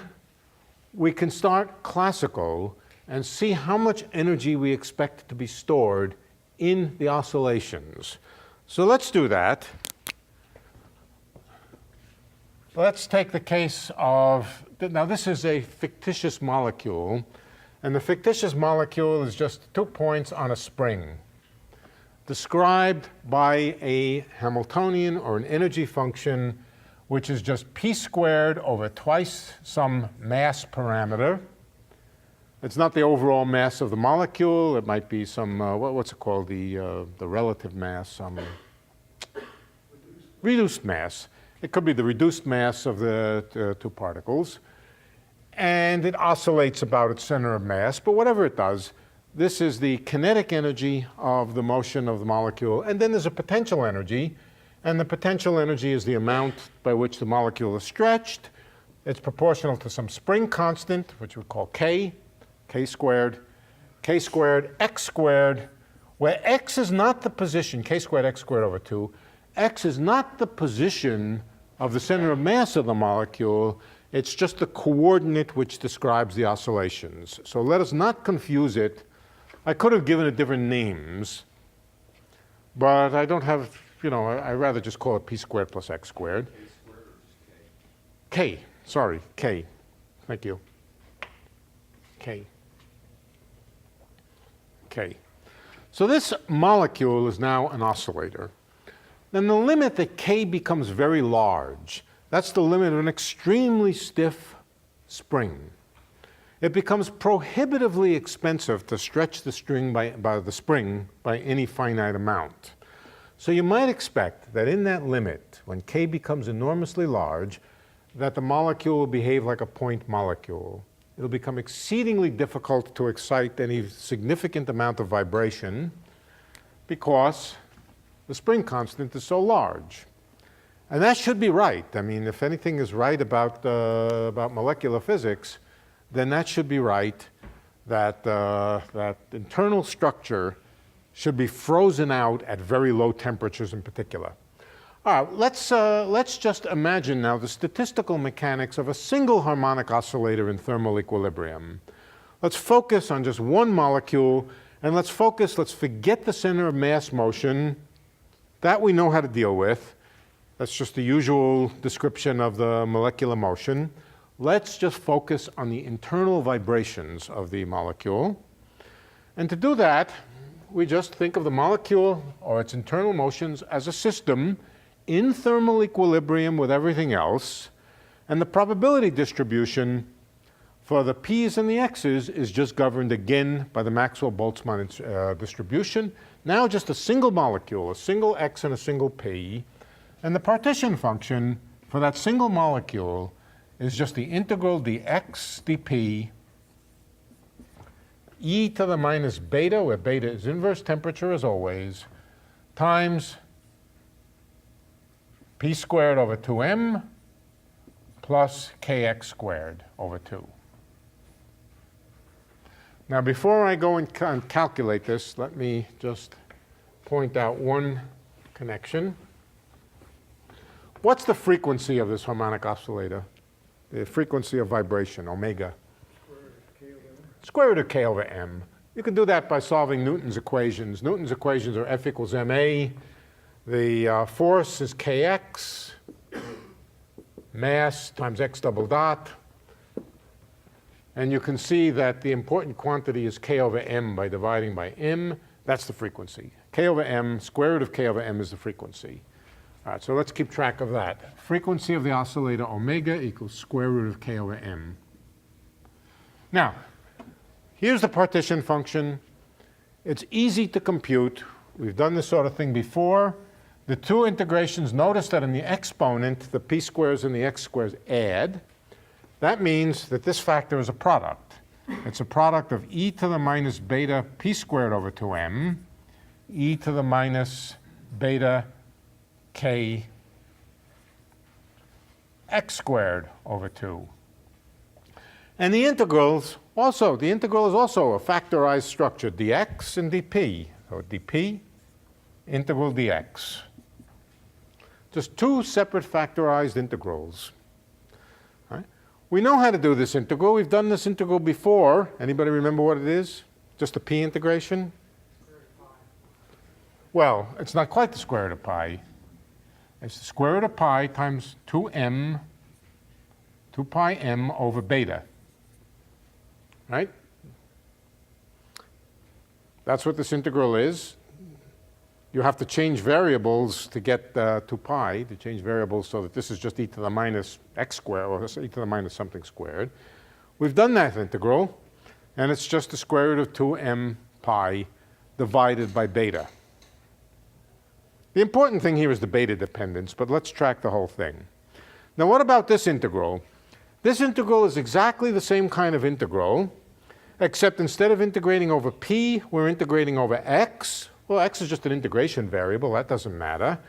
we can start classical and see how much energy we expect to be stored in the oscillations. So let's do that. Let's take the case of, now this is a fictitious molecule, and the fictitious molecule is just 2 points on a spring, described by a Hamiltonian or an energy function, which is just p squared over twice some mass parameter. It's not the overall mass of the molecule. It might be some, what's it called, the relative mass, some reduced mass. It could be the reduced mass of the two particles. And it oscillates about its center of mass. But whatever it does, this is the kinetic energy of the motion of the molecule. And then there's a potential energy. And the potential energy is the amount by which the molecule is stretched. It's proportional to some spring constant, which we call k squared, x squared, where x is not the position, k squared, x squared over 2, x is not the position of the center of mass of the molecule. It's just the coordinate which describes the oscillations. So let us not confuse it. I could have given it different names, but I don't have, I'd rather just call it p squared plus x squared. K, sorry, k. Thank you. K. K. So this molecule is now an oscillator. Then the limit that k becomes very large, that's the limit of an extremely stiff spring. It becomes prohibitively expensive to stretch the string by the spring by any finite amount. So you might expect that in that limit, when k becomes enormously large, that the molecule will behave like a point molecule. It'll become exceedingly difficult to excite any significant amount of vibration because the spring constant is so large. And that should be right. I mean, if anything is right about molecular physics, then that should be right, that that internal structure should be frozen out at very low temperatures in particular. All right, let's just imagine now the statistical mechanics of a single harmonic oscillator in thermal equilibrium. Let's focus on just one molecule, and let's forget the center of mass motion. That we know how to deal with. That's just the usual description of the molecular motion. Let's just focus on the internal vibrations of the molecule. And to do that, we just think of the molecule or its internal motions as a system in thermal equilibrium with everything else. And the probability distribution for the p's and the x's is just governed again by the Maxwell-Boltzmann distribution. Now just a single molecule, a single x and a single p. And the partition function for that single molecule is just the integral dx dp e to the minus beta, where beta is inverse temperature as always, times p squared over 2m plus kx squared over 2. Now before I go and calculate this, let me just point out one connection. What's the frequency of this harmonic oscillator? The frequency of vibration, omega. Square root of k over m. You can do that by solving Newton's equations. Newton's equations are F equals ma. The force is kx, mass times x double dot. And you can see that the important quantity is k over m by dividing by m. That's the frequency. K over m, square root of k over m is the frequency. All right, so let's keep track of that. Frequency of the oscillator omega equals square root of k over m. Now, here's the partition function. It's easy to compute. We've done this sort of thing before. The two integrations, notice that in the exponent, the p squares and the x squares add. That means that this factor is a product. It's a product of e to the minus beta p squared over 2m, e to the minus beta k x squared over 2. And the integrals also, the integral is also a factorized structure, dx and dp. So dp, integral dx. Just two separate factorized integrals. All right. We know how to do this integral. We've done this integral before. Anybody remember what it is? Just a p integration? Well, it's not quite the square root of pi. It's the square root of pi times 2 pi m over beta. Right? That's what this integral is. You have to change variables to get 2 pi, to change variables so that this is just e to the minus x squared, or e to the minus something squared. We've done that integral, and it's just the square root of 2m pi divided by beta. The important thing here is the beta dependence, but let's track the whole thing. Now what about this integral? This integral is exactly the same kind of integral, except instead of integrating over p, we're integrating over x. Well, x is just an integration variable. That doesn't matter.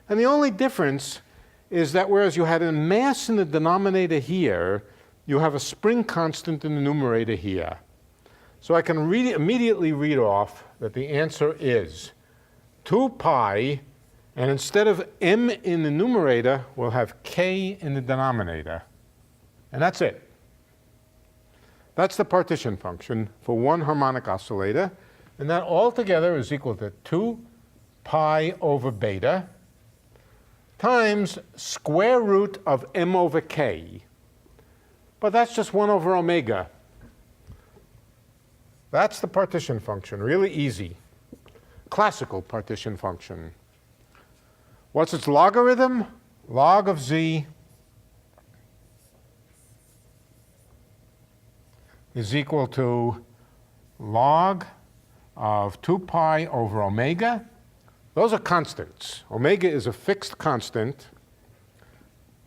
And the only difference is that whereas you had a mass in the denominator here, you have a spring constant in the numerator here. So I can immediately read off that the answer is 2 pi, and instead of m in the numerator, we'll have k in the denominator. And that's it. That's the partition function for one harmonic oscillator. And that altogether is equal to 2 pi over beta times square root of m over k. But that's just 1 over omega. That's the partition function, really easy. Classical partition function. What's its logarithm? Log of z is equal to log of 2 pi over omega. Those are constants. Omega is a fixed constant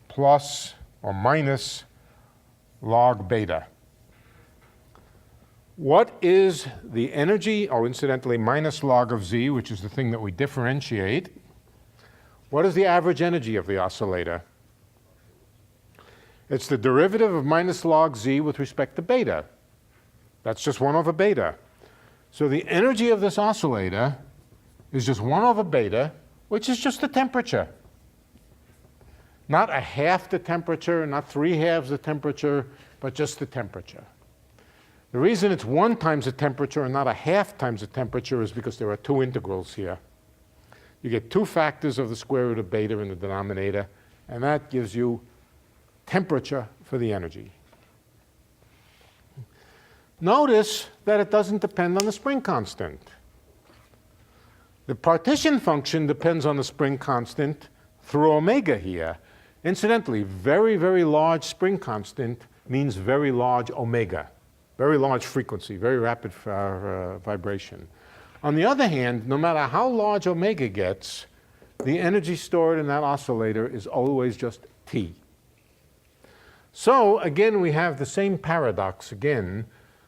plus or minus log beta. What is the energy? Oh, incidentally, minus log of z, which is the thing that we differentiate. What is the average energy of the oscillator? It's the derivative of minus log z with respect to beta. That's just 1 over beta. So the energy of this oscillator is just 1 over beta, which is just the temperature. Not a half the temperature, not 3/2 the temperature, but just the temperature. The reason it's 1 times the temperature and not a half times the temperature is because there are two integrals here. You get 2 factors of the square root of beta in the denominator, and that gives you temperature for the energy. Notice that it doesn't depend on the spring constant. The partition function depends on the spring constant through omega here. Incidentally, very, very large spring constant means very large omega, very large frequency, very rapid vibration. On the other hand, no matter how large omega gets, the energy stored in that oscillator is always just T. So again, we have the same paradox again,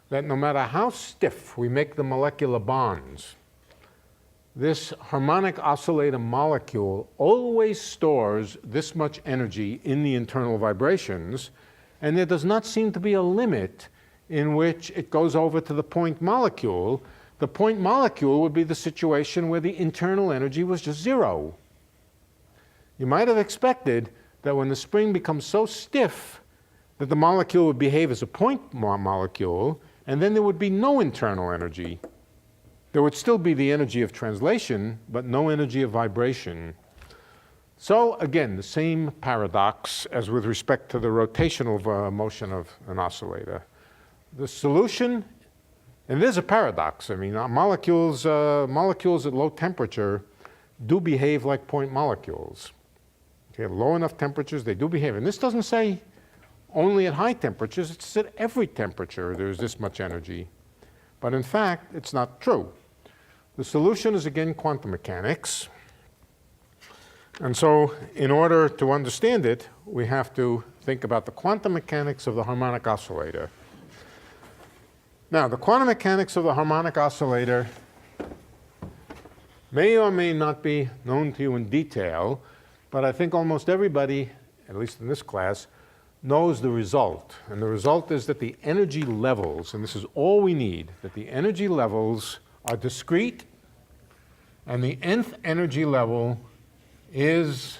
that no matter how stiff we make the molecular bonds, this harmonic oscillator molecule always stores this much energy in the internal vibrations, and there does not seem to be a limit in which it goes over to the point molecule. The point molecule would be the situation where the internal energy was just 0. You might have expected that when the spring becomes so stiff that the molecule would behave as a point molecule, and then there would be no internal energy. There would still be the energy of translation, but no energy of vibration. So again, the same paradox as with respect to the rotational motion of an oscillator. The solution, and there's a paradox. I mean, molecules at low temperature do behave like point molecules. Okay, at low enough temperatures, they do behave. And this doesn't say only at high temperatures. It's at every temperature there's this much energy. But in fact, it's not true. The solution is, again, quantum mechanics. And so in order to understand it, we have to think about the quantum mechanics of the harmonic oscillator. Now, the quantum mechanics of the harmonic oscillator may or may not be known to you in detail, but I think almost everybody, at least in this class, knows the result. And the result is that the energy levels, and this is all we need, that the energy levels are discrete, and the nth energy level is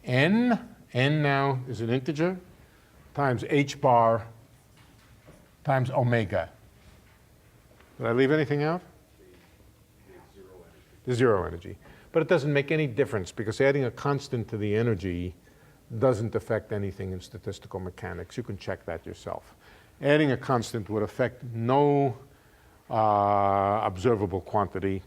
n now is an integer, times h bar times omega. Did I leave anything out? The zero energy. But it doesn't make any difference because adding a constant to the energy doesn't affect anything in statistical mechanics. You can check that yourself. Adding a constant would affect no observable quantity.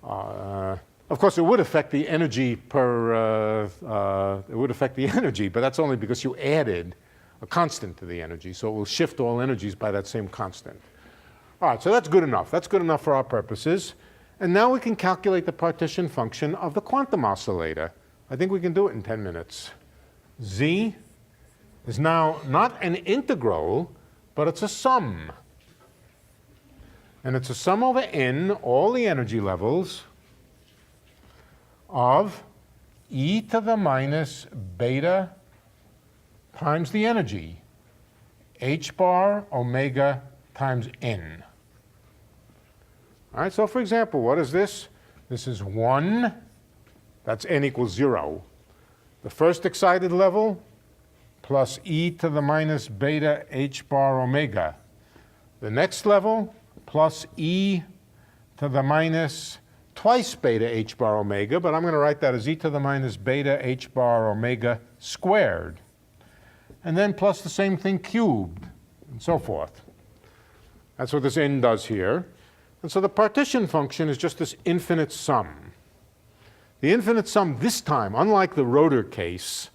Of course, it would affect the energy it would affect the energy, but that's only because you added a constant to the energy, so it will shift all energies by that same constant. All right, so that's good enough. That's good enough for our purposes. And now we can calculate the partition function of the quantum oscillator. I think we can do it in 10 minutes. Z is now not an integral, but it's a sum. And it's a sum over n, all the energy levels, of e to the minus beta times the energy, h bar omega times n. All right, so for example, what is this? This is 1, that's n equals 0. The first excited level plus e to the minus beta h bar omega. The next level plus e to the minus twice beta h bar omega, but I'm going to write that as e to the minus beta h bar omega squared. And then plus the same thing cubed, and so forth. That's what this n does here. And so the partition function is just this infinite sum. The infinite sum this time, unlike the rotor case,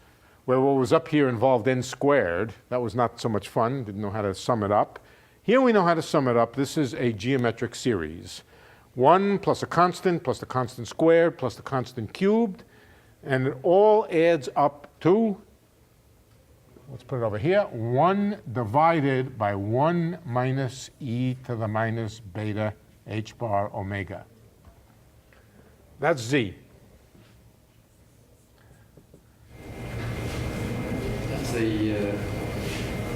where what was up here involved n squared, that was not so much fun, didn't know how to sum it up. Here we know how to sum it up. This is a geometric series. 1 plus a constant plus the constant squared plus the constant cubed, and it all adds up to, let's put it over here, 1 divided by 1 minus e to the minus beta h bar omega. That's Z.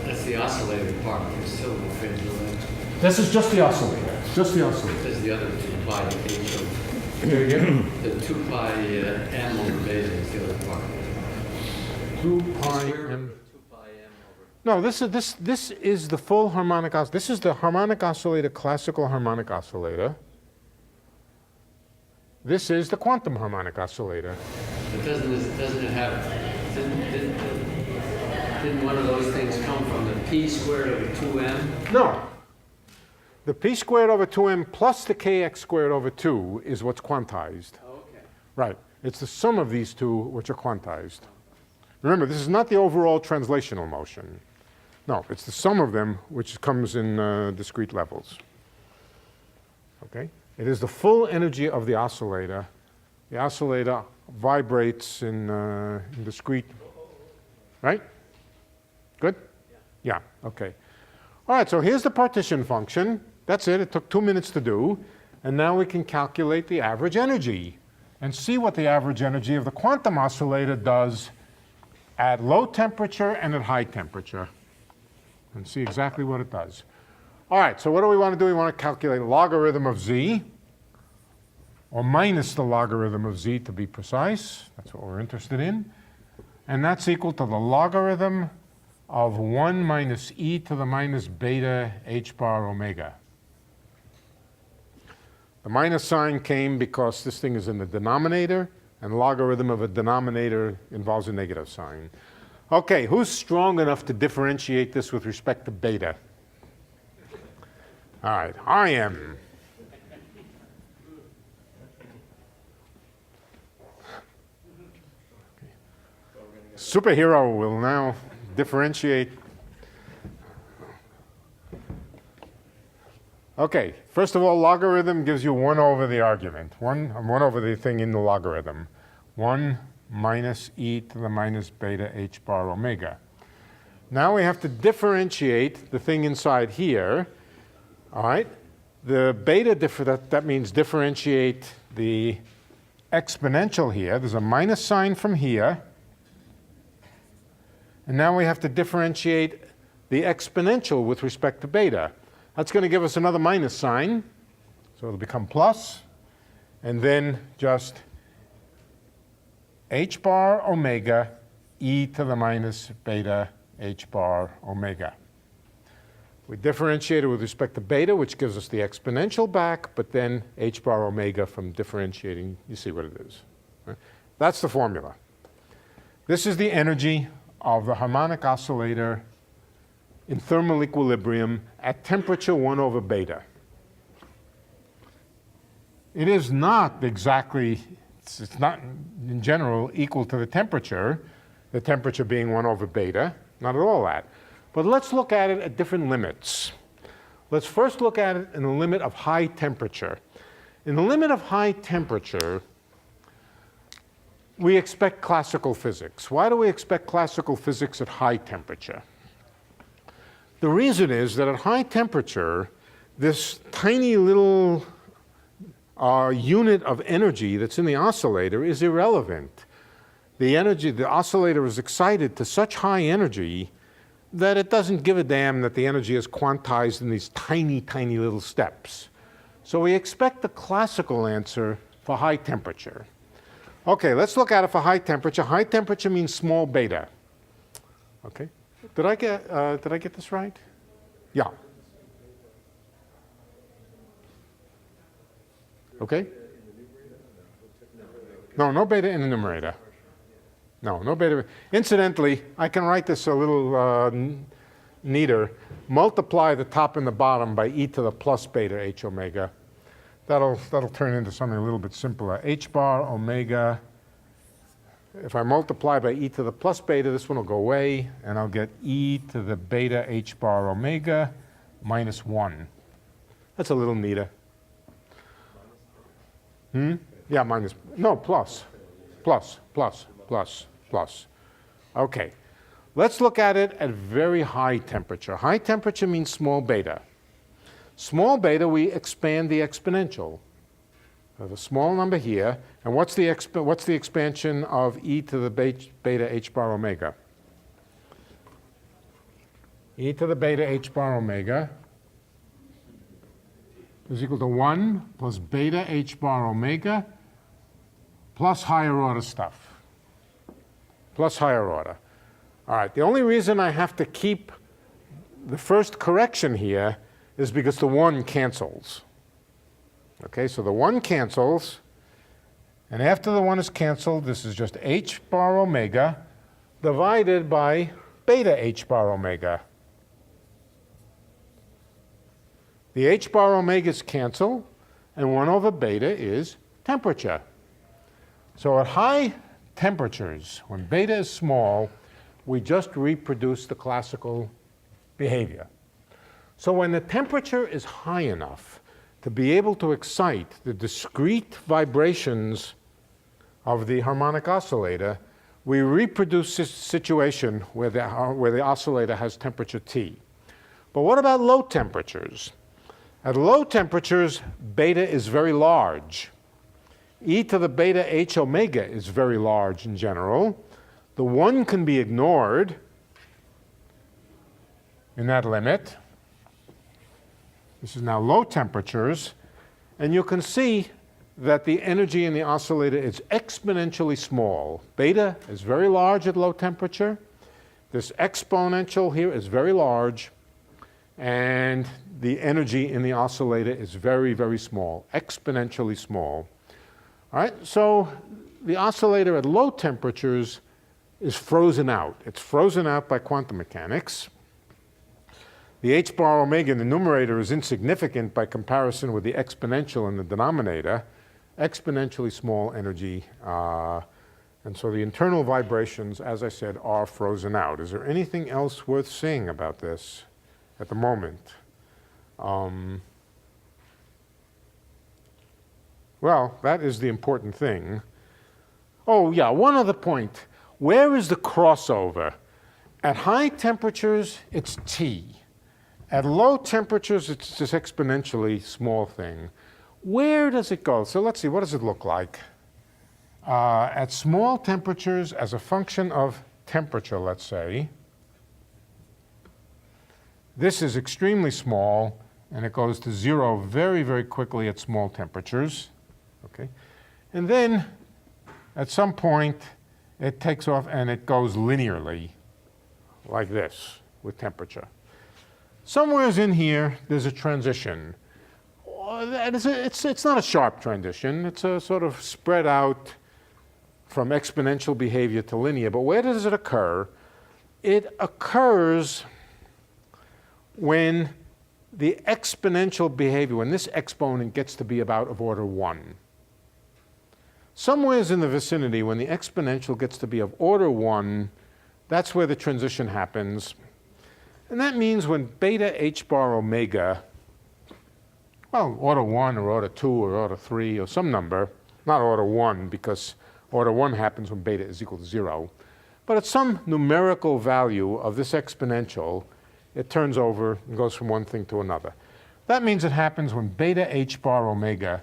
That's the oscillator part. There's still no pendulum.
This is just the oscillator. Just the oscillator.
There's the other 2 pi h of
Here again.
the 2 pi m over beta is the other part.
2 pi m. No, this is the full harmonic oscillator. This is the harmonic oscillator, classical harmonic oscillator. This is the quantum harmonic oscillator.
But doesn't it have? Didn't one of those things come from the p squared over 2m?
No. The p squared over 2m plus the kx squared over 2 is what's quantized.
Okay.
Right. It's the sum of these two which are quantized. Remember, this is not the overall translational motion. No, it's the sum of them which comes in discrete levels. Okay? It is the full energy of the oscillator. The oscillator vibrates in discrete, right? Good? Yeah, okay. All right, so here's the partition function. That's it. It took 2 minutes to do. And now we can calculate the average energy and see what the average energy of the quantum oscillator does at low temperature and at high temperature. And see exactly what it does. All right, so what do we want to do? We want to calculate logarithm of z, or minus the logarithm of z to be precise. That's what we're interested in. And that's equal to the logarithm of 1 minus e to the minus beta h bar omega. The minus sign came because this thing is in the denominator, and logarithm of a denominator involves a negative sign. Okay, who's strong enough to differentiate this with respect to beta? All right, I am. Superhero will now differentiate. Okay, first of all, logarithm gives you 1 over the argument. 1 over the thing in the logarithm. 1 minus e to the minus beta h bar omega. Now we have to differentiate the thing inside here. All right? The beta, that means differentiate the exponential here. There's a minus sign from here. And now we have to differentiate the exponential with respect to beta. That's going to give us another minus sign. So it'll become plus. And then just h bar omega e to the minus beta h bar omega. We differentiate it with respect to beta, which gives us the exponential back, but then h bar omega from differentiating, you see what it is. Right? That's the formula. This is the energy of the harmonic oscillator in thermal equilibrium at temperature 1 over beta. It is not exactly, it's not in general equal to the temperature being 1 over beta, not at all that. But let's look at it at different limits. Let's first look at it in the limit of high temperature. In the limit of high temperature, we expect classical physics. Why do we expect classical physics at high temperature? The reason is that at high temperature, this tiny little unit of energy that's in the oscillator is irrelevant. The oscillator is excited to such high energy that it doesn't give a damn that the energy is quantized in these tiny, tiny little steps. So we expect the classical answer for high temperature. Okay, let's look at it for high temperature. High temperature means small beta. Okay, did I get this right? Yeah. Okay. No beta in the numerator. No beta. Incidentally, I can write this a little neater. Multiply the top and the bottom by e to the plus beta h omega. That'll turn into something a little bit simpler. H bar omega. If I multiply by e to the plus beta, this one will go away, and I'll get e to the beta h bar omega minus 1. That's a little neater. Yeah, minus. No, plus. Plus. Okay. Let's look at it at very high temperature. High temperature means small beta. Small beta, we expand the exponential. I have a small number here. And what's the expansion of e to the beta h bar omega? E to the beta h bar omega is equal to 1 plus beta h bar omega plus higher order stuff. Plus higher order. All right, the only reason I have to keep the first correction here is because the 1 cancels. Okay, so the 1 cancels, and after the 1 is canceled, this is just h bar omega divided by beta h bar omega. The h bar omegas cancel, and 1 over beta is temperature. So at high temperatures, when beta is small, we just reproduce the classical behavior. So when the temperature is high enough to be able to excite the discrete vibrations of the harmonic oscillator, we reproduce this situation where the oscillator has temperature T. But what about low temperatures? At low temperatures, beta is very large. E to the beta h omega is very large in general. The 1 can be ignored in that limit. This is now low temperatures. And you can see that the energy in the oscillator is exponentially small. Beta is very large at low temperature. This exponential here is very large. And the energy in the oscillator is very, very small, exponentially small. All right, so the oscillator at low temperatures is frozen out. It's frozen out by quantum mechanics. The h bar omega in the numerator is insignificant by comparison with the exponential in the denominator. Exponentially small energy. And so the internal vibrations, as I said, are frozen out. Is there anything else worth saying about this at the moment? Well, that is the important thing. Oh, yeah, one other point. Where is the crossover At high temperatures, it's T. At low temperatures, it's this exponentially small thing. Where does it go? So let's see, what does it look like? At small temperatures, as a function of temperature, let's say, this is extremely small, and it goes to 0 very, very quickly at small temperatures. Okay? And then, at some point, it takes off and it goes linearly, like this, with temperature. Somewheres in here, there's a transition. It's not a sharp transition. It's a sort of spread out from exponential behavior to linear. But where does it occur? It occurs when the exponential behavior, when this exponent gets to be about of order 1. Somewheres in the vicinity, when the exponential gets to be of order 1, that's where the transition happens. And that means when beta h bar omega, well, order 1 or order 2 or order 3 or some number, not order 1 because order 1 happens when beta is equal to 0, but at some numerical value of this exponential, it turns over and goes from one thing to another. That means it happens when beta h bar omega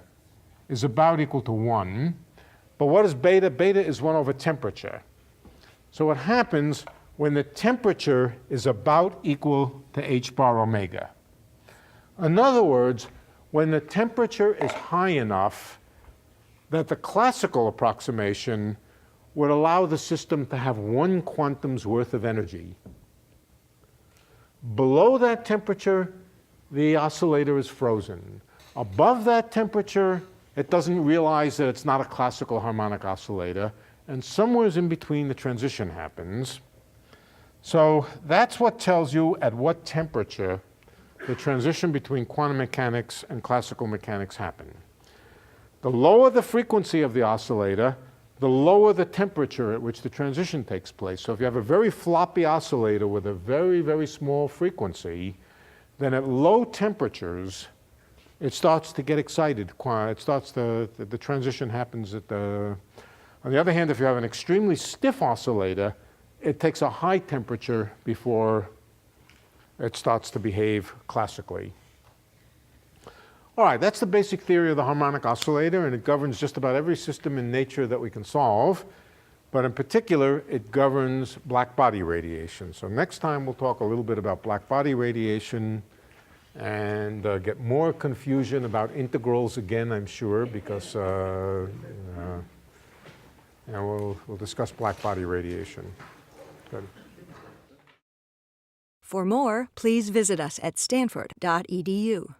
is about equal to 1. But what is beta? Beta is 1 over temperature. So what happens when the temperature is about equal to h bar omega? In other words, when the temperature is high enough that the classical approximation would allow the system to have 1 quantum's worth of energy. Below that temperature, the oscillator is frozen. Above that temperature, it doesn't realize that it's not a classical harmonic oscillator, and somewhere in between the transition happens. So that's what tells you at what temperature the transition between quantum mechanics and classical mechanics happen. The lower the frequency of the oscillator, the lower the temperature at which the transition takes place. So if you have a very floppy oscillator with a very, very small frequency, then at low temperatures, it starts to get excited. The transition happens at the... On the other hand, if you have an extremely stiff oscillator, it takes a high temperature before it starts to behave classically. All right, that's the basic theory of the harmonic oscillator, and it governs just about every system in nature that we can solve. But in particular, it governs black body radiation. So next time we'll talk a little bit about black body radiation and get more confusion about integrals again, I'm sure, because we'll discuss black body radiation. Good.
For more, please visit us at stanford.edu.